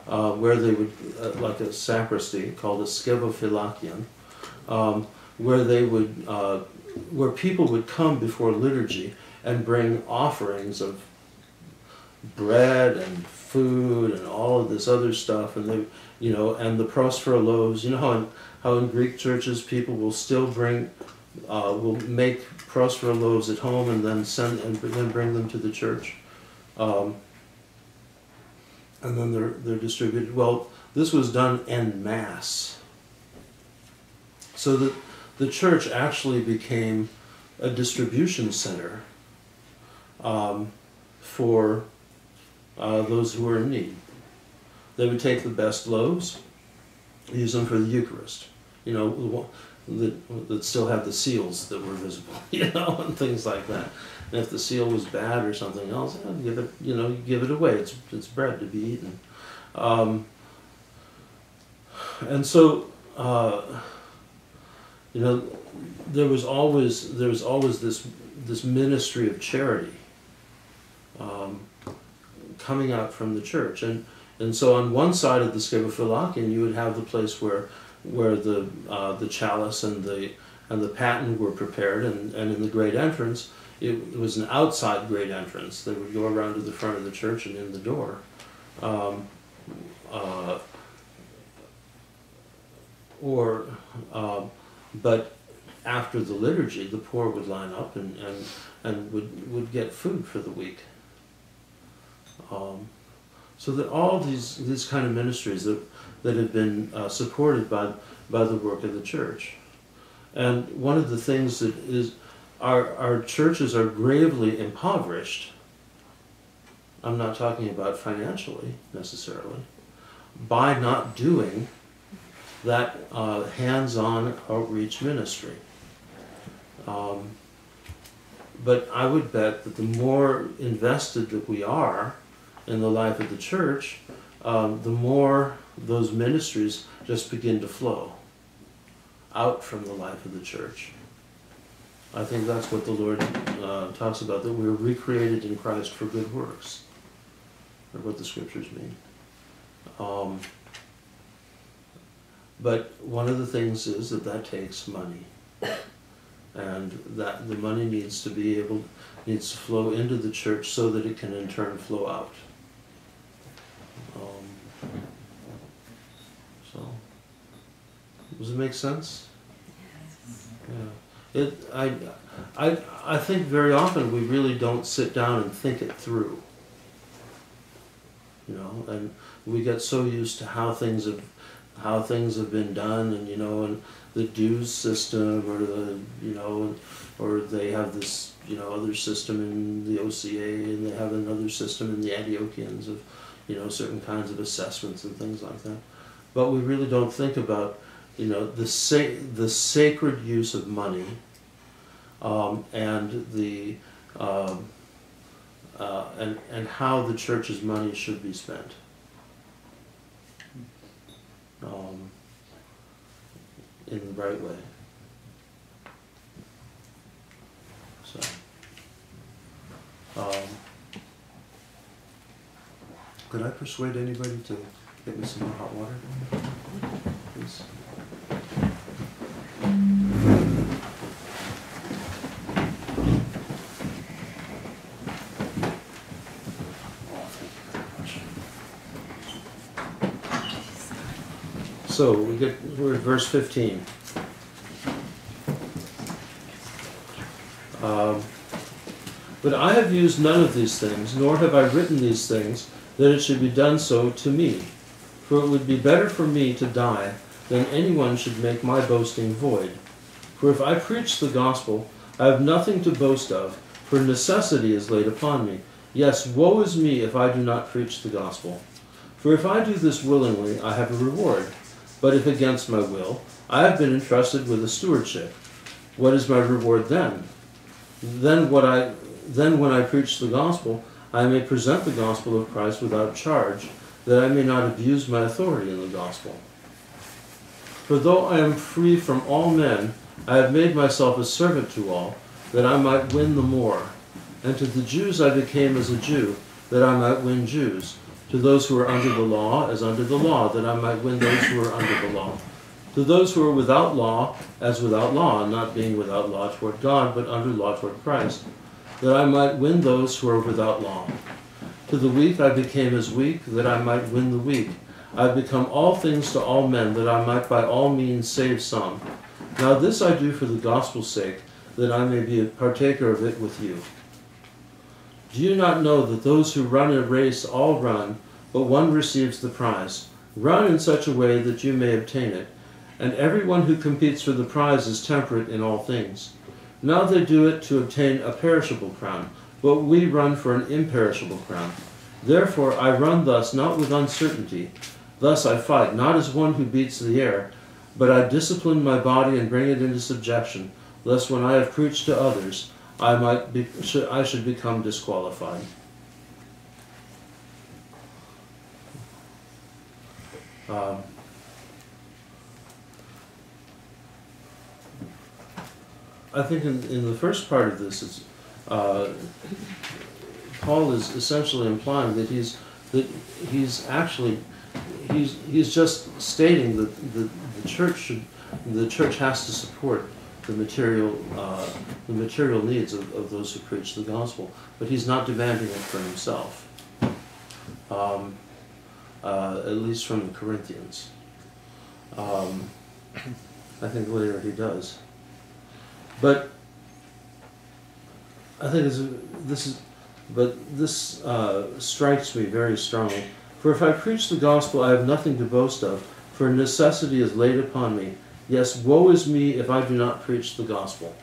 A: where they would, like a sacristy called a scevophylakion, where they would, where people would come before liturgy and bring offerings of bread and food and all of this other stuff, and they, you know, and the prosphora loaves. You know how in Greek churches people will still bring, will make prosphora loaves at home and then then bring them to the church, and then they're distributed. Well, this was done en masse, so that the church actually became a distribution center for those who were in need. They would take the best loaves, use them for the Eucharist, you know, that still had the seals that were visible, you know, and things like that. And if the seal was bad or something else, give it, you know, you give it away. It's bread to be eaten. And so, you know, there was always this ministry of charity coming out from the church, and so on one side of the scevophylakion you would have the place where the chalice and the paten were prepared, and in the great entrance it was an outside great entrance. They would go around to the front of the church and in the door. But after the liturgy, the poor would line up and would get food for the week. So that all these kind of ministries that have been supported by the work of the church. And one of the things that is, our churches are gravely impoverished. I'm not talking about financially necessarily, by not doing that hands-on outreach ministry. But I would bet that the more invested that we are in the life of the church, the more those ministries just begin to flow out from the life of the church. I think that's what the Lord talks about, that we were recreated in Christ for good works, or what the scriptures mean. But one of the things is that takes money, and that the money needs to flow into the church so that it can in turn flow out. So, does it make sense? Yeah. I think very often we really don't sit down and think it through. You know, and we get so used to how things have been done, and you know, and the dues system, or the, you know, or they have this, you know, other system in the OCA, and they have another system in the Antiochians of, you know, certain kinds of assessments and things like that. But we really don't think about, you know, the sacred use of money, and the and how the church's money should be spent. In the right way. So, could I persuade anybody to get me some more hot water, please? So we're at verse 15. But I have used none of these things, nor have I written these things, that it should be done so to me. For it would be better for me to die than anyone should make my boasting void. For if I preach the gospel, I have nothing to boast of, for necessity is laid upon me. Yes, woe is me if I do not preach the gospel. For if I do this willingly, I have a reward. But if against my will, I have been entrusted with a stewardship. What is my reward then? Then when I preach the gospel, I may present the gospel of Christ without charge, that I may not abuse my authority in the gospel. For though I am free from all men, I have made myself a servant to all, that I might win the more. And to the Jews I became as a Jew, that I might win Jews. To those who are under the law, as under the law, that I might win those who are under the law. To those who are without law, as without law, not being without law toward God, but under law toward Christ, that I might win those who are without law. To the weak I became as weak, that I might win the weak. I have become all things to all men, that I might by all means save some. Now this I do for the gospel's sake, that I may be a partaker of it with you. Do you not know that those who run a race all run, but one receives the prize? Run in such a way that you may obtain it. And everyone who competes for the prize is temperate in all things. Now they do it to obtain a perishable crown, but we run for an imperishable crown. Therefore I run thus, not with uncertainty. Thus I fight, not as one who beats the air, but I discipline my body and bring it into subjection, lest when I have preached to others, I should become disqualified. I think in the first part of this, it's, Paul is essentially implying that he's just stating that the church has to support the material needs of those who preach the gospel, but he's not demanding it for himself. At least from the Corinthians. I think later he does. But I think this strikes me very strongly. For if I preach the gospel, I have nothing to boast of, for necessity is laid upon me. Yes, woe is me if I do not preach the gospel.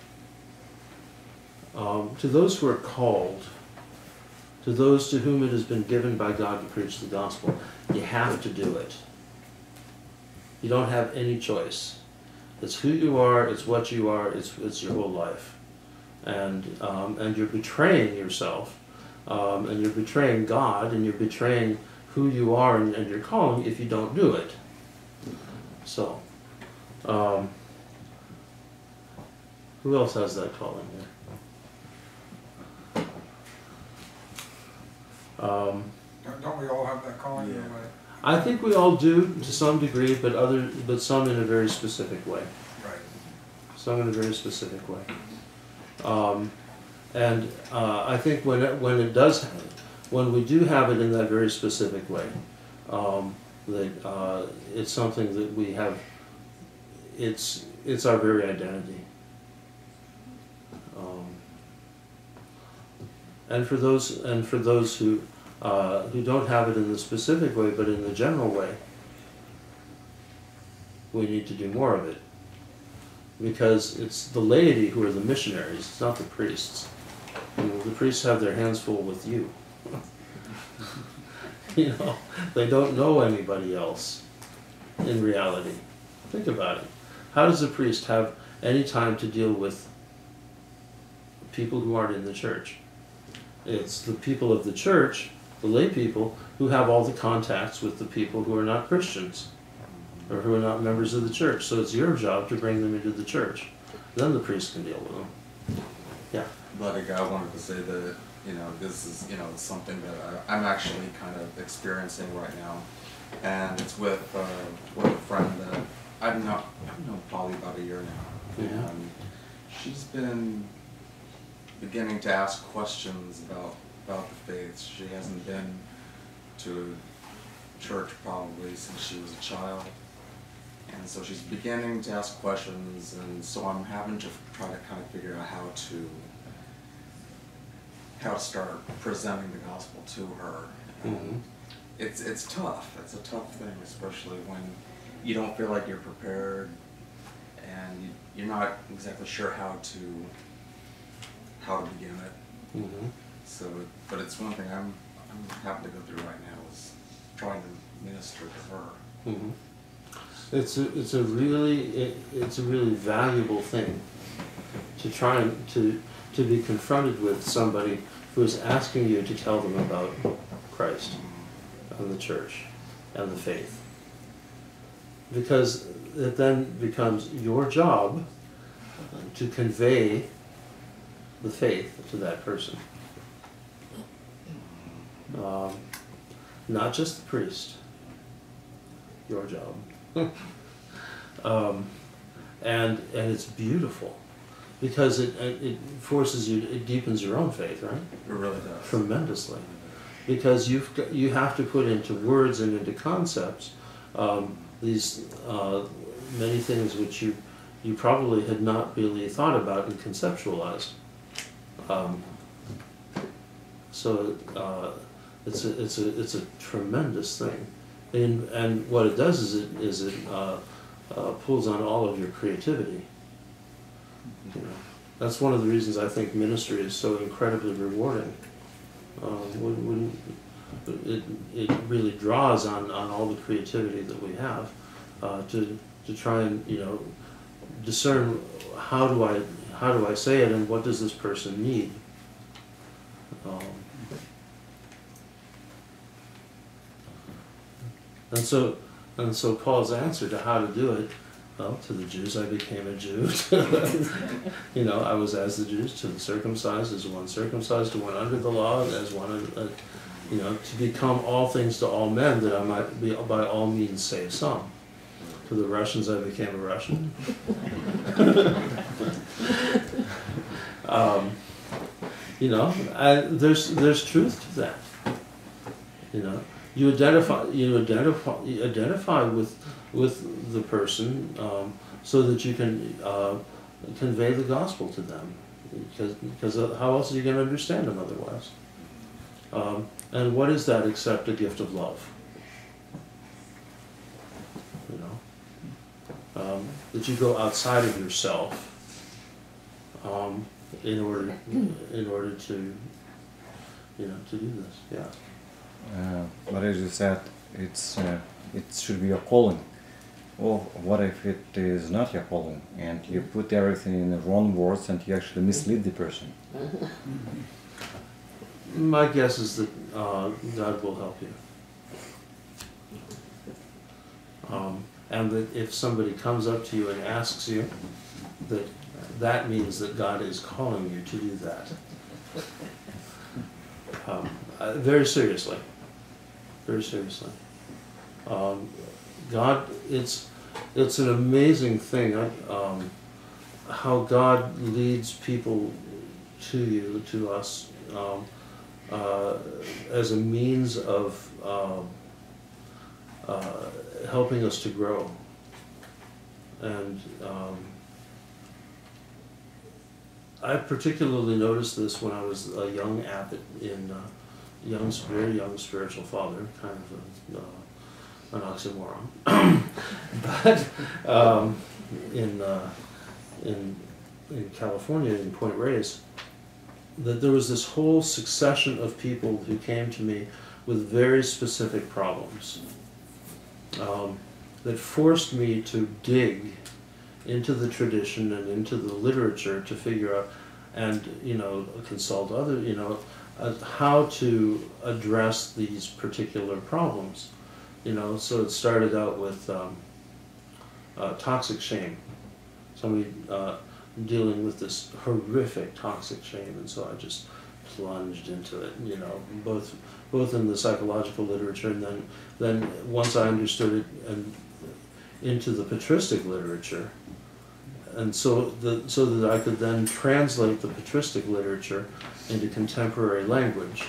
A: To those who are called, to those to whom it has been given by God to preach the gospel, you have to do it. You don't have any choice. It's who you are, it's what you are, it's your whole life. And you're betraying yourself, and you're betraying God, and you're betraying who you are and your calling if you don't do it. So, who else has that calling here?
I: Don't we all have that calling in a way?
A: I think we all do to some degree, but some in a very specific way.
I: Right.
A: Some in a very specific way. I think when we do have it in that very specific way, that it's something that we have. It's our very identity. And for those who don't have it in the specific way, but in the general way, we need to do more of it. Because it's the laity who are the missionaries, it's not the priests. The priests have their hands full with you. They don't know anybody else in reality. Think about it. How does a priest have any time to deal with people who aren't in the church? It's the people of the church, the lay people, who have all the contacts with the people who are not Christians or who are not members of the church. So it's your job to bring them into the church. Then the priest can deal with them. Yeah.
J: But I wanted to say that, this is, something that I'm actually kind of experiencing right now. And it's with a friend that I've known probably about a year now.
A: Yeah.
J: And she's been beginning to ask questions about the faith. She hasn't been to church probably since she was a child. And so she's beginning to ask questions, and so I'm having to try to kind of figure out how to start presenting the gospel to her.
A: Mm-hmm.
J: It's tough. It's a tough thing, especially when you don't feel like you're prepared and you're not exactly sure how to begin it.
A: Mm-hmm.
J: So, but it's one thing I'm having to go through right now is trying to minister to her.
A: Mm-hmm. It's a really valuable thing to try and to be confronted with somebody who is asking you to tell them about Christ and the church and the faith, because it then becomes your job to convey the faith to that person. Not just the priest, your job. And it's beautiful because it forces you, it deepens your own faith, right?
J: It really does.
A: Tremendously. Because you have to put into words and into concepts these many things which you probably had not really thought about and conceptualized. So it's a tremendous thing, and what it does is it pulls on all of your creativity. You know, that's one of the reasons I think ministry is so incredibly rewarding. It really draws on all the creativity that we have to try and discern how do I say it and what does this person need. And so Paul's answer to how to do it, well, to the Jews I became a Jew. I was as the Jews, to the circumcised as one circumcised, to one under the law as one, to become all things to all men, that I might be by all means save some. To the Russians I became a Russian. There's truth to that. You identify with the person so that you can convey the gospel to them, because how else are you going to understand them otherwise? And what is that except a gift of love? That you go outside of yourself in order to do this. Yeah.
K: But as you said, it should be your calling. Or what if it is not your calling, and you put everything in the wrong words and you actually mislead the person?
A: My guess is that God will help you. And that if somebody comes up to you and asks you, that means that God is calling you to do that. Very seriously. Very seriously. God, it's an amazing thing how God leads people to you, to us, as a means of helping us to grow. And I particularly noticed this when I was a young abbot in very young spiritual father, kind of an oxymoron. But in California, in Point Reyes, that there was this whole succession of people who came to me with very specific problems that forced me to dig into the tradition and into the literature to figure out and consult other how to address these particular problems. So it started out with toxic shame. Somebody dealing with this horrific toxic shame, and so I just plunged into it. Both in the psychological literature, and then once I understood it, and into the patristic literature, and so that I could then translate the patristic literature into contemporary language,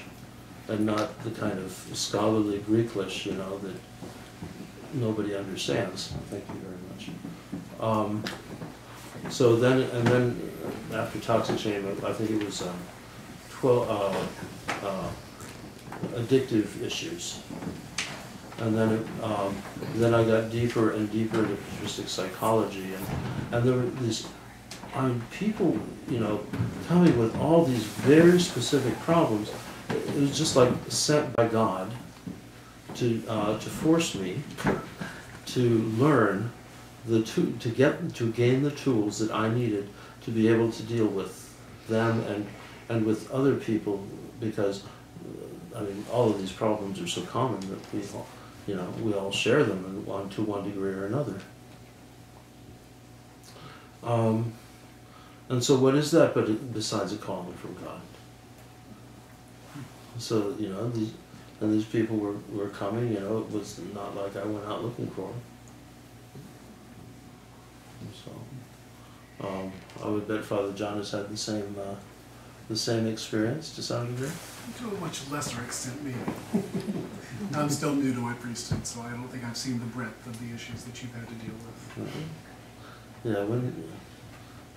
A: and not the kind of scholarly Greeklish, that nobody understands. Thank you very much. So then after toxic shame, I think it was 12 addictive issues, and then I got deeper and deeper into patristic psychology, and there were these. People, coming with all these very specific problems. It was just like sent by God to force me to learn to gain the tools that I needed to be able to deal with them and with other people, because all of these problems are so common that we all share them to one degree or another. And so what is that besides a calling from God? So, these people were coming. You know, it was not like I went out looking for them. So, I would bet Father John has had the same experience to some degree.
H: To a much lesser extent, maybe. I'm still new to my priesthood, so I don't think I've seen the breadth of the issues that you've had to deal with.
A: Yeah,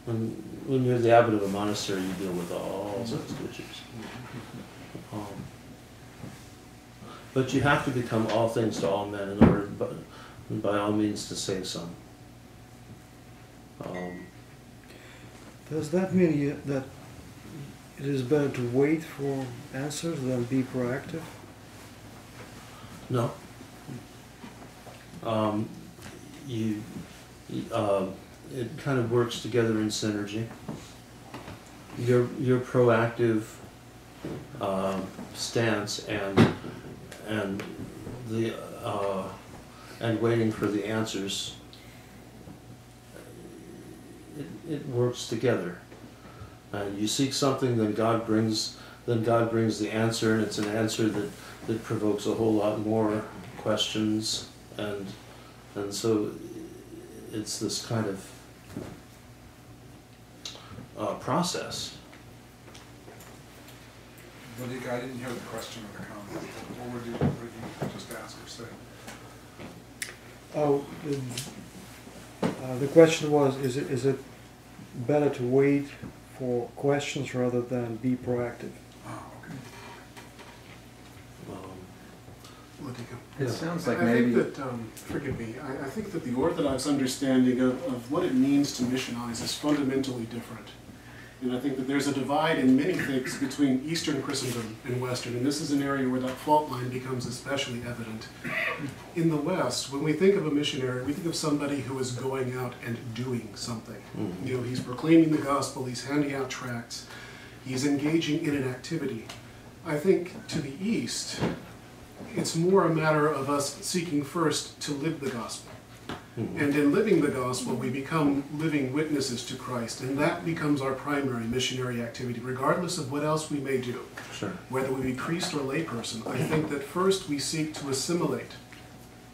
A: when you're the abbot of a monastery, you deal with all sorts of issues. But you have to become all things to all men in order, by all means, to save some.
L: Does that mean that it is better to wait for answers than be proactive?
A: No. It kind of works together in synergy. Your proactive stance and waiting for the answers, it works together. And you seek something, then God brings the answer, and it's an answer that provokes a whole lot more questions, and so it's this kind of process.
I: Monique, I didn't hear the question or the comment. What would you just ask or say?
L: Oh, the question was: is it better to wait for questions rather than be proactive?
I: Oh, okay.
G: It sounds like
H: I
G: maybe...
H: think that, forgive me, I think that the Orthodox understanding of what it means to missionize is fundamentally different. And I think that there's a divide in many things between Eastern Christendom and Western, and this is an area where that fault line becomes especially evident. In the West, when we think of a missionary, we think of somebody who is going out and doing something. Mm-hmm. You know, he's proclaiming the gospel, he's handing out tracts, he's engaging in an activity. I think to the East, it's more a matter of us seeking first to live the gospel. Mm-hmm. And in living the gospel, we become living witnesses to Christ, and that becomes our primary missionary activity, regardless of what else we may do.
A: Sure.
H: Whether we be priest or layperson, I think that first we seek to assimilate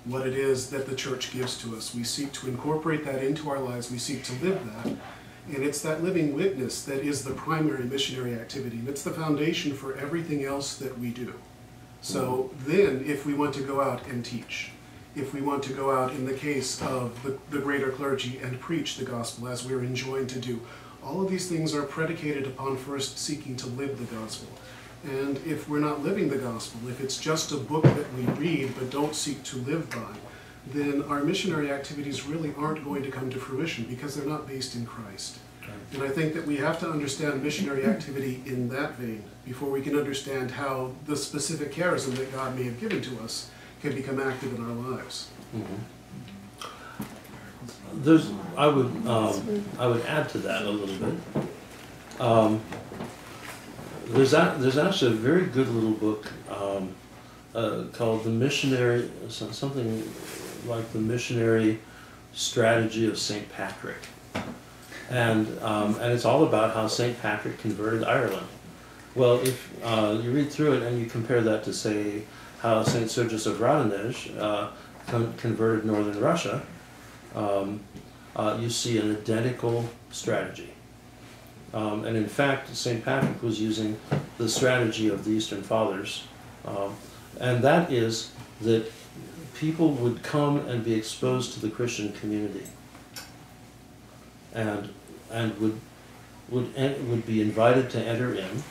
H: what it is that the church gives to us. We seek to incorporate that into our lives. We seek to live that. And it's that living witness that is the primary missionary activity. And it's the foundation for everything else that we do. So then, if we want to go out and teach, if we want to go out in the case of the greater clergy and preach the gospel as we're enjoined to do, all of these things are predicated upon first seeking to live the gospel. And if we're not living the gospel, if it's just a book that we read but don't seek to live by, then our missionary activities really aren't going to come to fruition because they're not based in Christ. And I think that we have to understand missionary activity in that vein before we can understand how the specific charism that God may have given to us can become active in our lives.
A: Mm-hmm. I would add to that a little bit. There's actually a very good little book called The Missionary, something like The Missionary Strategy of St. Patrick. And it's all about how St. Patrick converted Ireland. Well, if you read through it and you compare that to, say, how St. Sergius of Radonezh converted northern Russia, you see an identical strategy. And in fact, St. Patrick was using the strategy of the Eastern Fathers, and that is that people would come and be exposed to the Christian community, and would be invited to enter in,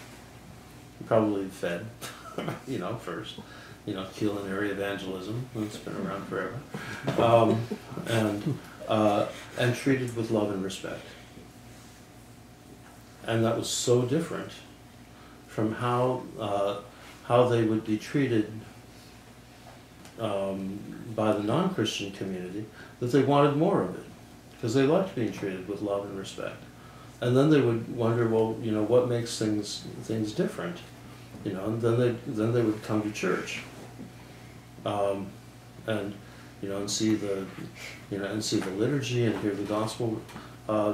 A: probably fed, first, culinary evangelism, it's been around forever, and treated with love and respect. And that was so different from how they would be treated by the non-Christian community, that they wanted more of it, because they liked being treated with love and respect. And then they would wonder, well, what makes things different? And then they would come to church, and see the liturgy and hear the gospel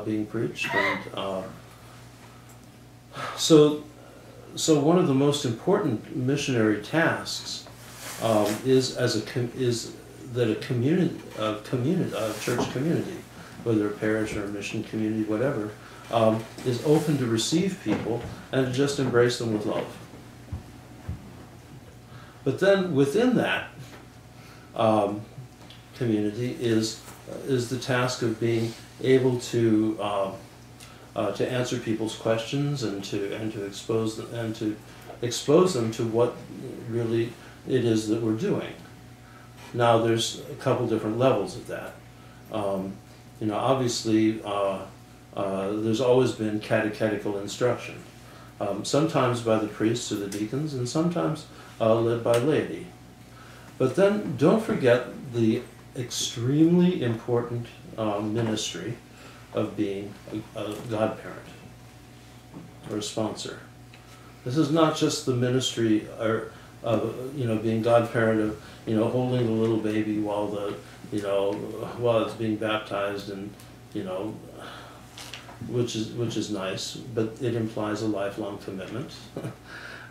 A: being preached, and so one of the most important missionary tasks is that a church community, whether a parish or a mission community, whatever, is open to receive people and to just embrace them with love. But then within that community is the task of being able to answer people's questions and to expose them to what really it is that we're doing. Now there's a couple different levels of that. Obviously there's always been catechetical instruction, sometimes by the priests or the deacons, and sometimes led by laity. But then don't forget the extremely important ministry of being a godparent or a sponsor. This is not just the ministry of being godparent of holding the little baby while it's being baptized, and which is nice, but it implies a lifelong commitment.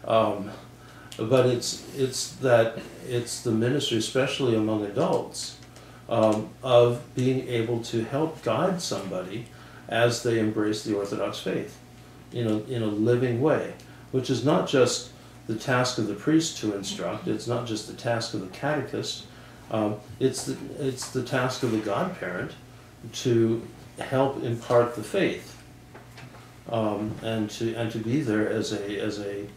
A: But it's the ministry, especially among adults, of being able to help guide somebody as they embrace the Orthodox faith in a living way, which is not just the task of the priest to instruct. It's not just the task of the catechist. It's the task of the godparent to help impart the faith, and to be there as a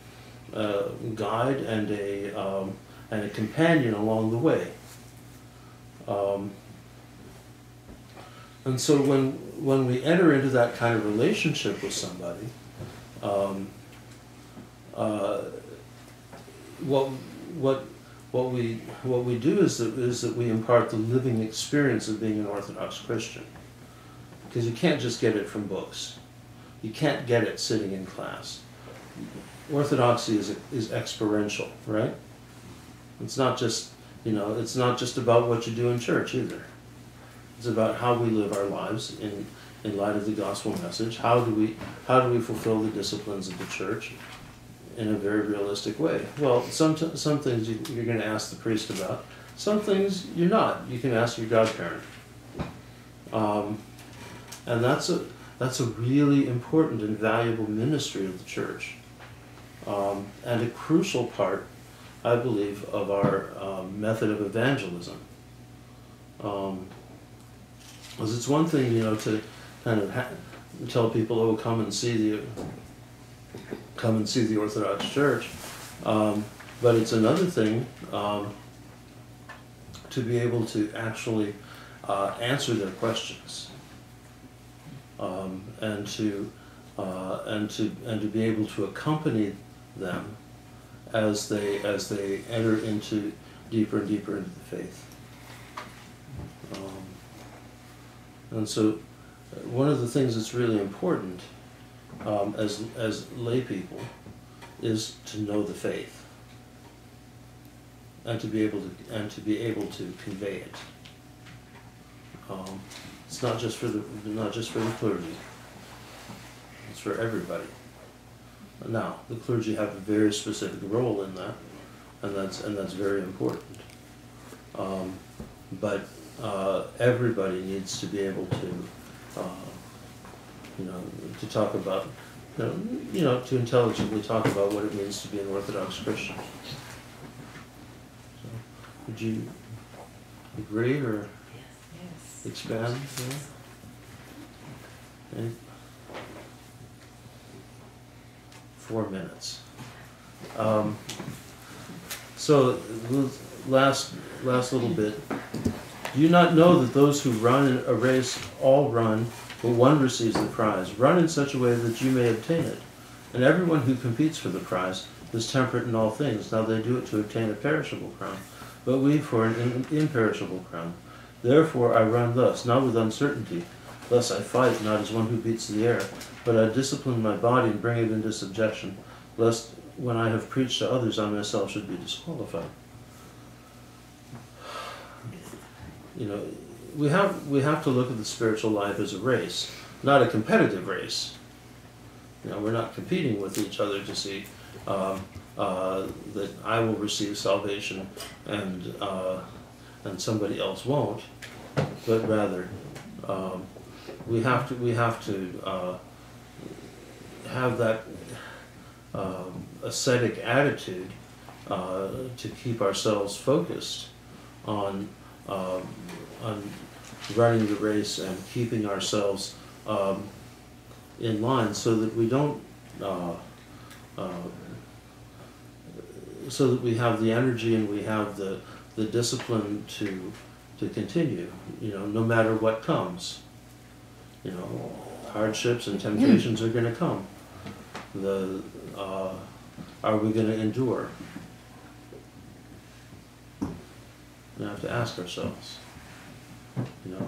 A: guide and a companion along the way. And so when we enter into that kind of relationship with somebody, what we do is that we impart the living experience of being an Orthodox Christian, because you can't just get it from books. You can't get it sitting in class. Orthodoxy is experiential, right? It's not just about what you do in church either. It's about how we live our lives in light of the gospel message. How do we fulfill the disciplines of the church in a very realistic way? Well, some things you're going to ask the priest about. Some things you're not. You can ask your godparent. And that's a really important and valuable ministry of the church, and a crucial part, I believe, of our method of evangelism. Because it's one thing, to kind of tell people, "Oh, come and see the Orthodox Church," but it's another thing to be able to actually answer their questions, and to be able to accompany them as they enter into deeper and deeper into the faith. And so one of the things that's really important as lay people is to know the faith and to be able to convey it. It's not just for the clergy. It's for everybody. Now, the clergy have a very specific role in that, and that's very important. But everybody needs to be able to, to talk about, to intelligently talk about what it means to be an Orthodox Christian. So, would you agree or expand? Yeah? Okay. 4 minutes. So last little bit. Do you not know that those who run in a race all run, but one receives the prize? Run in such a way that you may obtain it. And everyone who competes for the prize is temperate in all things. Now they do it to obtain a perishable crown, but we for an imperishable crown. Therefore I run thus, not with uncertainty. Thus I fight, not as one who beats the air, but I discipline my body and bring it into subjection, lest when I have preached to others I myself should be disqualified. We have to look at the spiritual life as a race, not a competitive race. We're not competing with each other to see that I will receive salvation and somebody else won't, but rather we have to have that ascetic attitude to keep ourselves focused on running the race and keeping ourselves in line, so that we don't, so that we have the energy and we have the discipline to continue, no matter what comes. Hardships and temptations are going to come. Are we going to endure? We have to ask ourselves.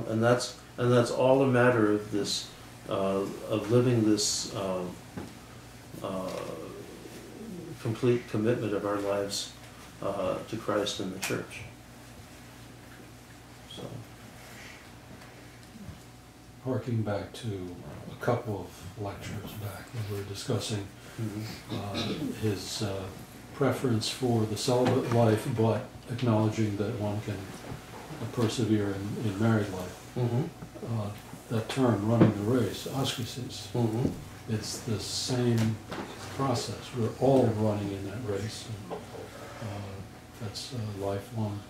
A: And that's all a matter of this, of living this complete commitment of our lives to Christ and the Church. So,
C: harking back to a couple of lectures back, we were discussing his preference for the celibate life, but acknowledging that one can persevere in married life. That term, running the race, askesis, it's the same process. We're all running in that race. And, that's a lifelong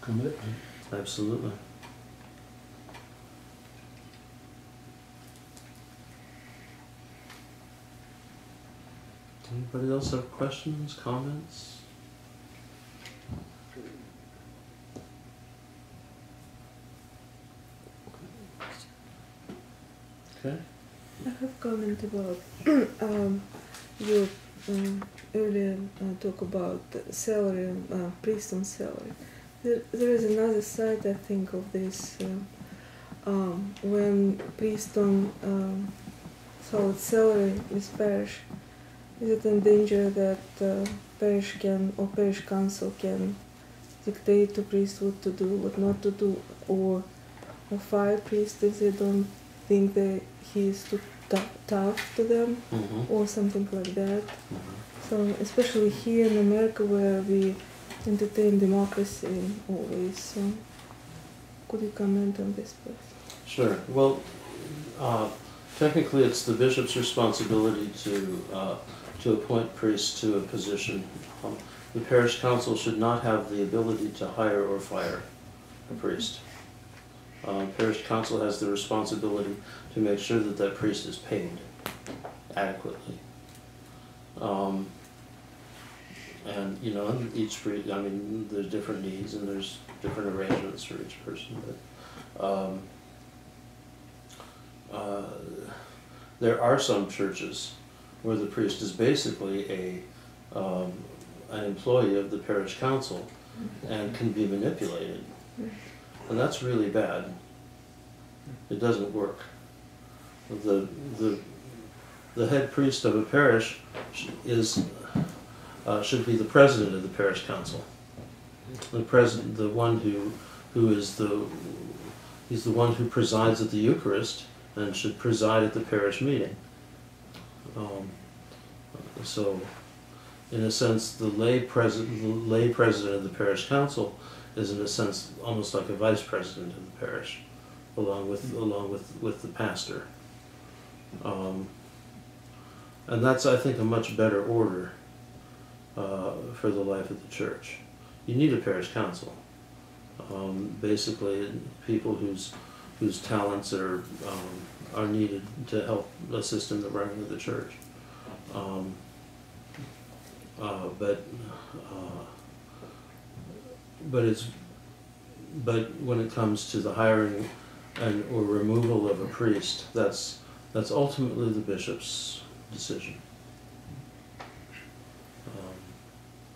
C: commitment.
A: Absolutely. Anybody else have questions, comments? Okay.
F: I have a comment about you earlier talk about salary, priest on salary. There is another side, I think, of this. When priest on solid salary with parish, is it in danger that parish can or parish council can dictate to priest what to do, what not to do, or fire priest if they don't think that he is too tough to them, or something like that. So especially here in America, where we entertain democracy always. So could you comment on this, please?
A: Sure. Well, technically, it's the bishop's responsibility to appoint priests to a position. The parish council should not have the ability to hire or fire a priest. Parish council has the responsibility to make sure that that priest is paid adequately. And each priest, there's different needs and there's different arrangements for each person. But there are some churches where the priest is basically an employee of the parish council and can be manipulated. And that's really bad. It doesn't work. The head priest of a parish should be the president of the parish council. The president, the one he's the one who presides at the Eucharist and should preside at the parish meeting. So, in a sense, the lay president of the parish council is, in a sense, almost like a vice president of the parish, along with the pastor. And that's, I think, a much better order for the life of the church. You need a parish council. Basically, people whose talents are needed to help assist in the running of the church. But when it comes to the hiring or removal of a priest, that's ultimately the bishop's decision.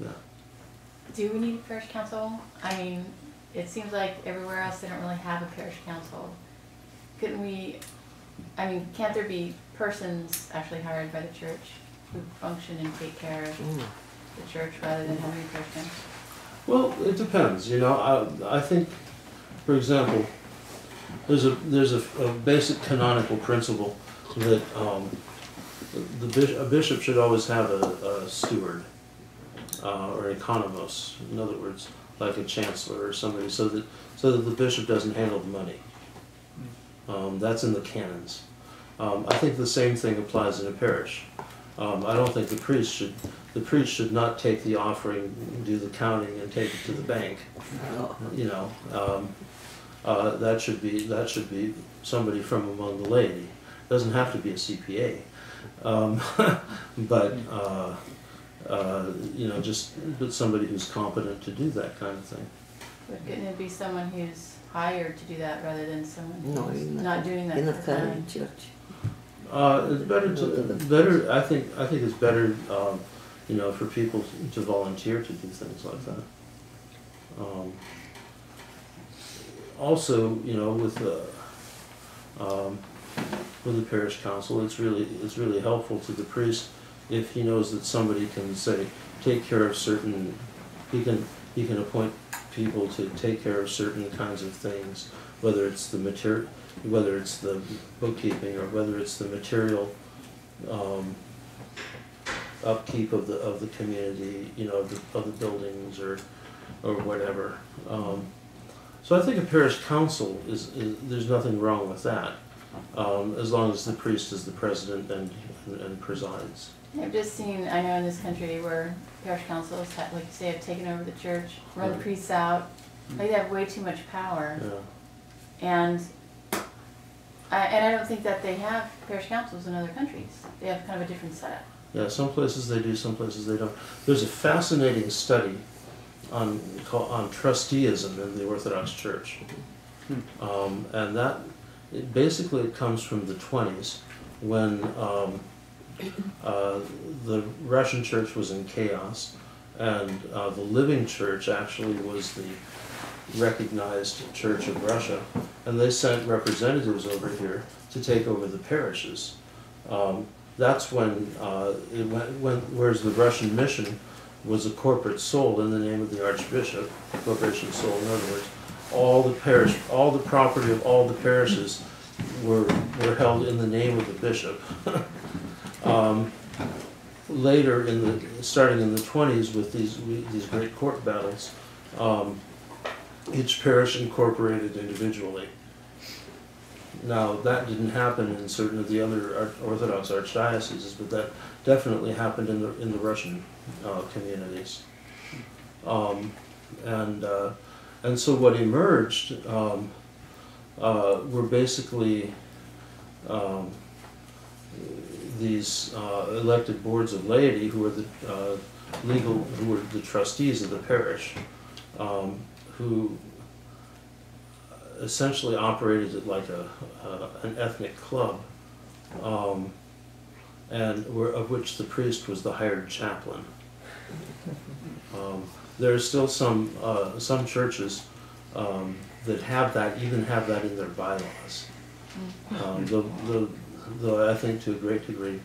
A: Yeah.
M: Do we need a parish council? I mean, it seems like everywhere else they don't really have a parish council. Couldn't we, can't there be persons actually hired by the church who function and take care of the church rather than having a parish council?
A: Well, it depends. I think, for example, there's a basic canonical principle that a bishop should always have a steward or an economos. In other words, like a chancellor or somebody, so that the bishop doesn't handle the money. That's in the canons. I think the same thing applies in a parish. I don't think the priest should not take the offering, do the counting, and take it to the bank. You know, that should be somebody from among the laity. It doesn't have to be a CPA, but you know, but somebody who's competent to do that kind of thing.
M: But couldn't it be someone who's hired to do that rather than someone who's
E: No,
M: not doing that
E: in a
M: for fun?
E: current church.
A: It's better. I think it's better, you know, for people to volunteer to do things like that. Also, you know, with the parish council, it's really helpful to the priest if he knows that somebody can say take care of certain. He can appoint people to take care of certain kinds of things, whether it's the material, whether it's the bookkeeping, or whether it's the material upkeep of the community, you know, of the buildings or whatever. So I think a parish council is there's nothing wrong with that, as long as the priest is the president and presides.
M: I've just seen, I know in this country where parish councils have, like you say, have taken over the church, run the priests out. Like they have way too much power.
A: Yeah.
M: And I don't think that they have parish councils in other countries. They have kind of a different setup.
A: Yeah, some places they do, some places they don't. There's a fascinating study on trusteeism in the Orthodox Church, and that it comes from the 20s when the Russian Church was in chaos, and the living church actually was the recognized Church of Russia, and they sent representatives over here to take over the parishes. That's when it went, whereas the Russian mission was a corporate soul in the name of the Archbishop, corporation soul. In other words, all the property of all the parishes were held in the name of the bishop. Later, starting in the 20s, with these great court battles, each parish incorporated individually. Now, that didn't happen in certain of the other Orthodox archdioceses, but that definitely happened in the Russian communities. And so what emerged were basically these elected boards of laity who were who were the trustees of the parish, who essentially operated it like an ethnic club, and of which the priest was the hired chaplain. There are still some churches that even have that in their bylaws. Though I think to a great degree,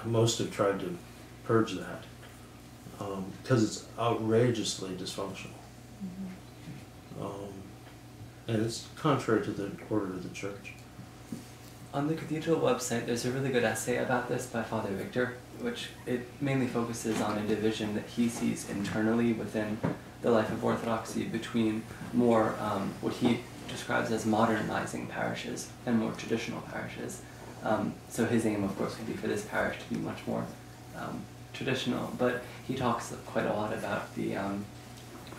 A: most have tried to purge that because it's outrageously dysfunctional. And it's contrary to the order of the church.
B: On the Cathedral website, there's a really good essay about this by Father Victor, which it mainly focuses on a division that he sees internally within the life of Orthodoxy between more what he describes as modernizing parishes and more traditional parishes. So his aim, of course, would be for this parish to be much more traditional, but he talks quite a lot about the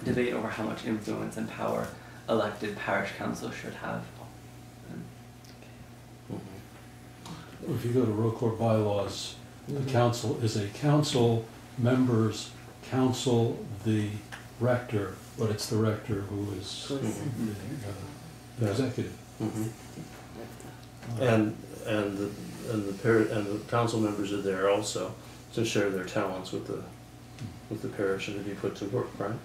B: debate over how much influence and power elected parish councils should have.
C: If you go to Royal Court bylaws, the council is a council, members council the rector, but it's the rector who is the executive.
A: And the council members are there also to share their talents with the parish and to be put to work, right?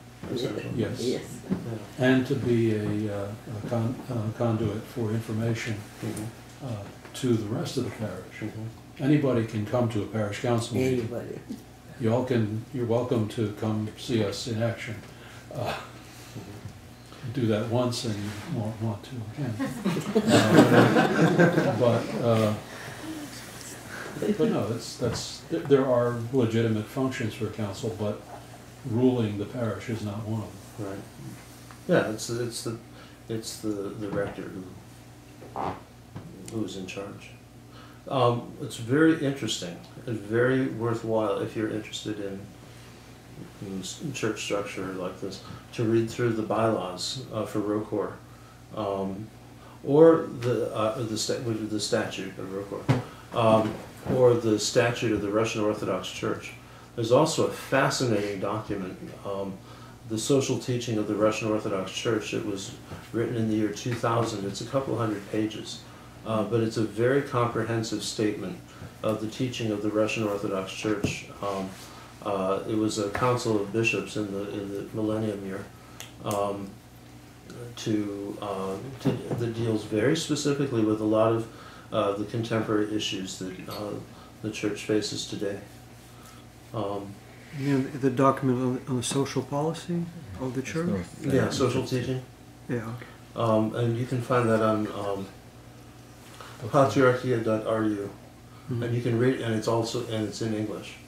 C: Yes. Yes. And to be a conduit for information to the rest of the parish. Anybody can come to a parish council meeting.
E: Anybody.
C: You're welcome to come see us in action. Do that once and you won't want to again. But no, there are legitimate functions for a council, but ruling the parish is not one of them.
A: Right. Yeah, it's the rector who's in charge. It's very interesting and very worthwhile if you're interested in church structure like this to read through the bylaws for ROCOR, or the statute of ROCOR, or the statute of the Russian Orthodox Church. There's also a fascinating document, the social teaching of the Russian Orthodox Church. It was written in the year 2000. It's a couple hundred pages, but it's a very comprehensive statement of the teaching of the Russian Orthodox Church. It was a council of bishops in the millennium year that deals very specifically with a lot of the contemporary issues that the church faces today.
L: The document on the social policy of the church?
A: Yeah, social teaching.
L: Yeah. Okay.
A: And you can find that on patriarchia.ru, and you can read, and it's in English.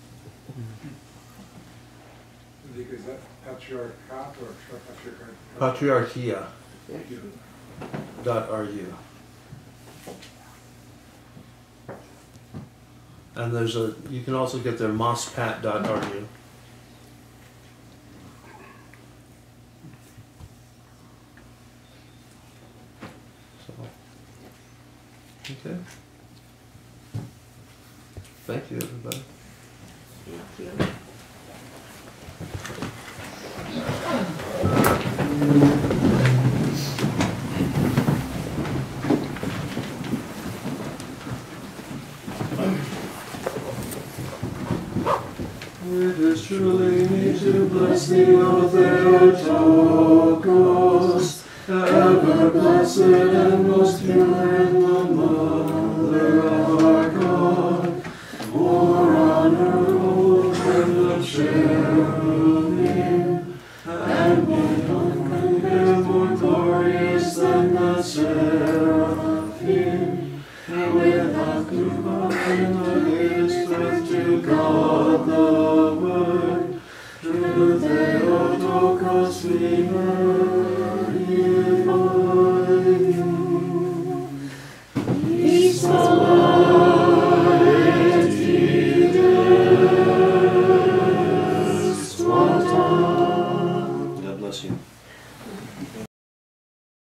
I: Is that patriarchat or
A: Patriarchia.ru. And you can also get their mospat.ru. Okay. Thank you, everybody.
M: Thank you.
A: It is truly me to bless thee, O Theotokos, ever blessed and most pure in the Mother of our God. More honor, O than the cherubim, and beyond compare more glorious than the seraphim, without dividing the greatest worth to God the Word, through Theotokos we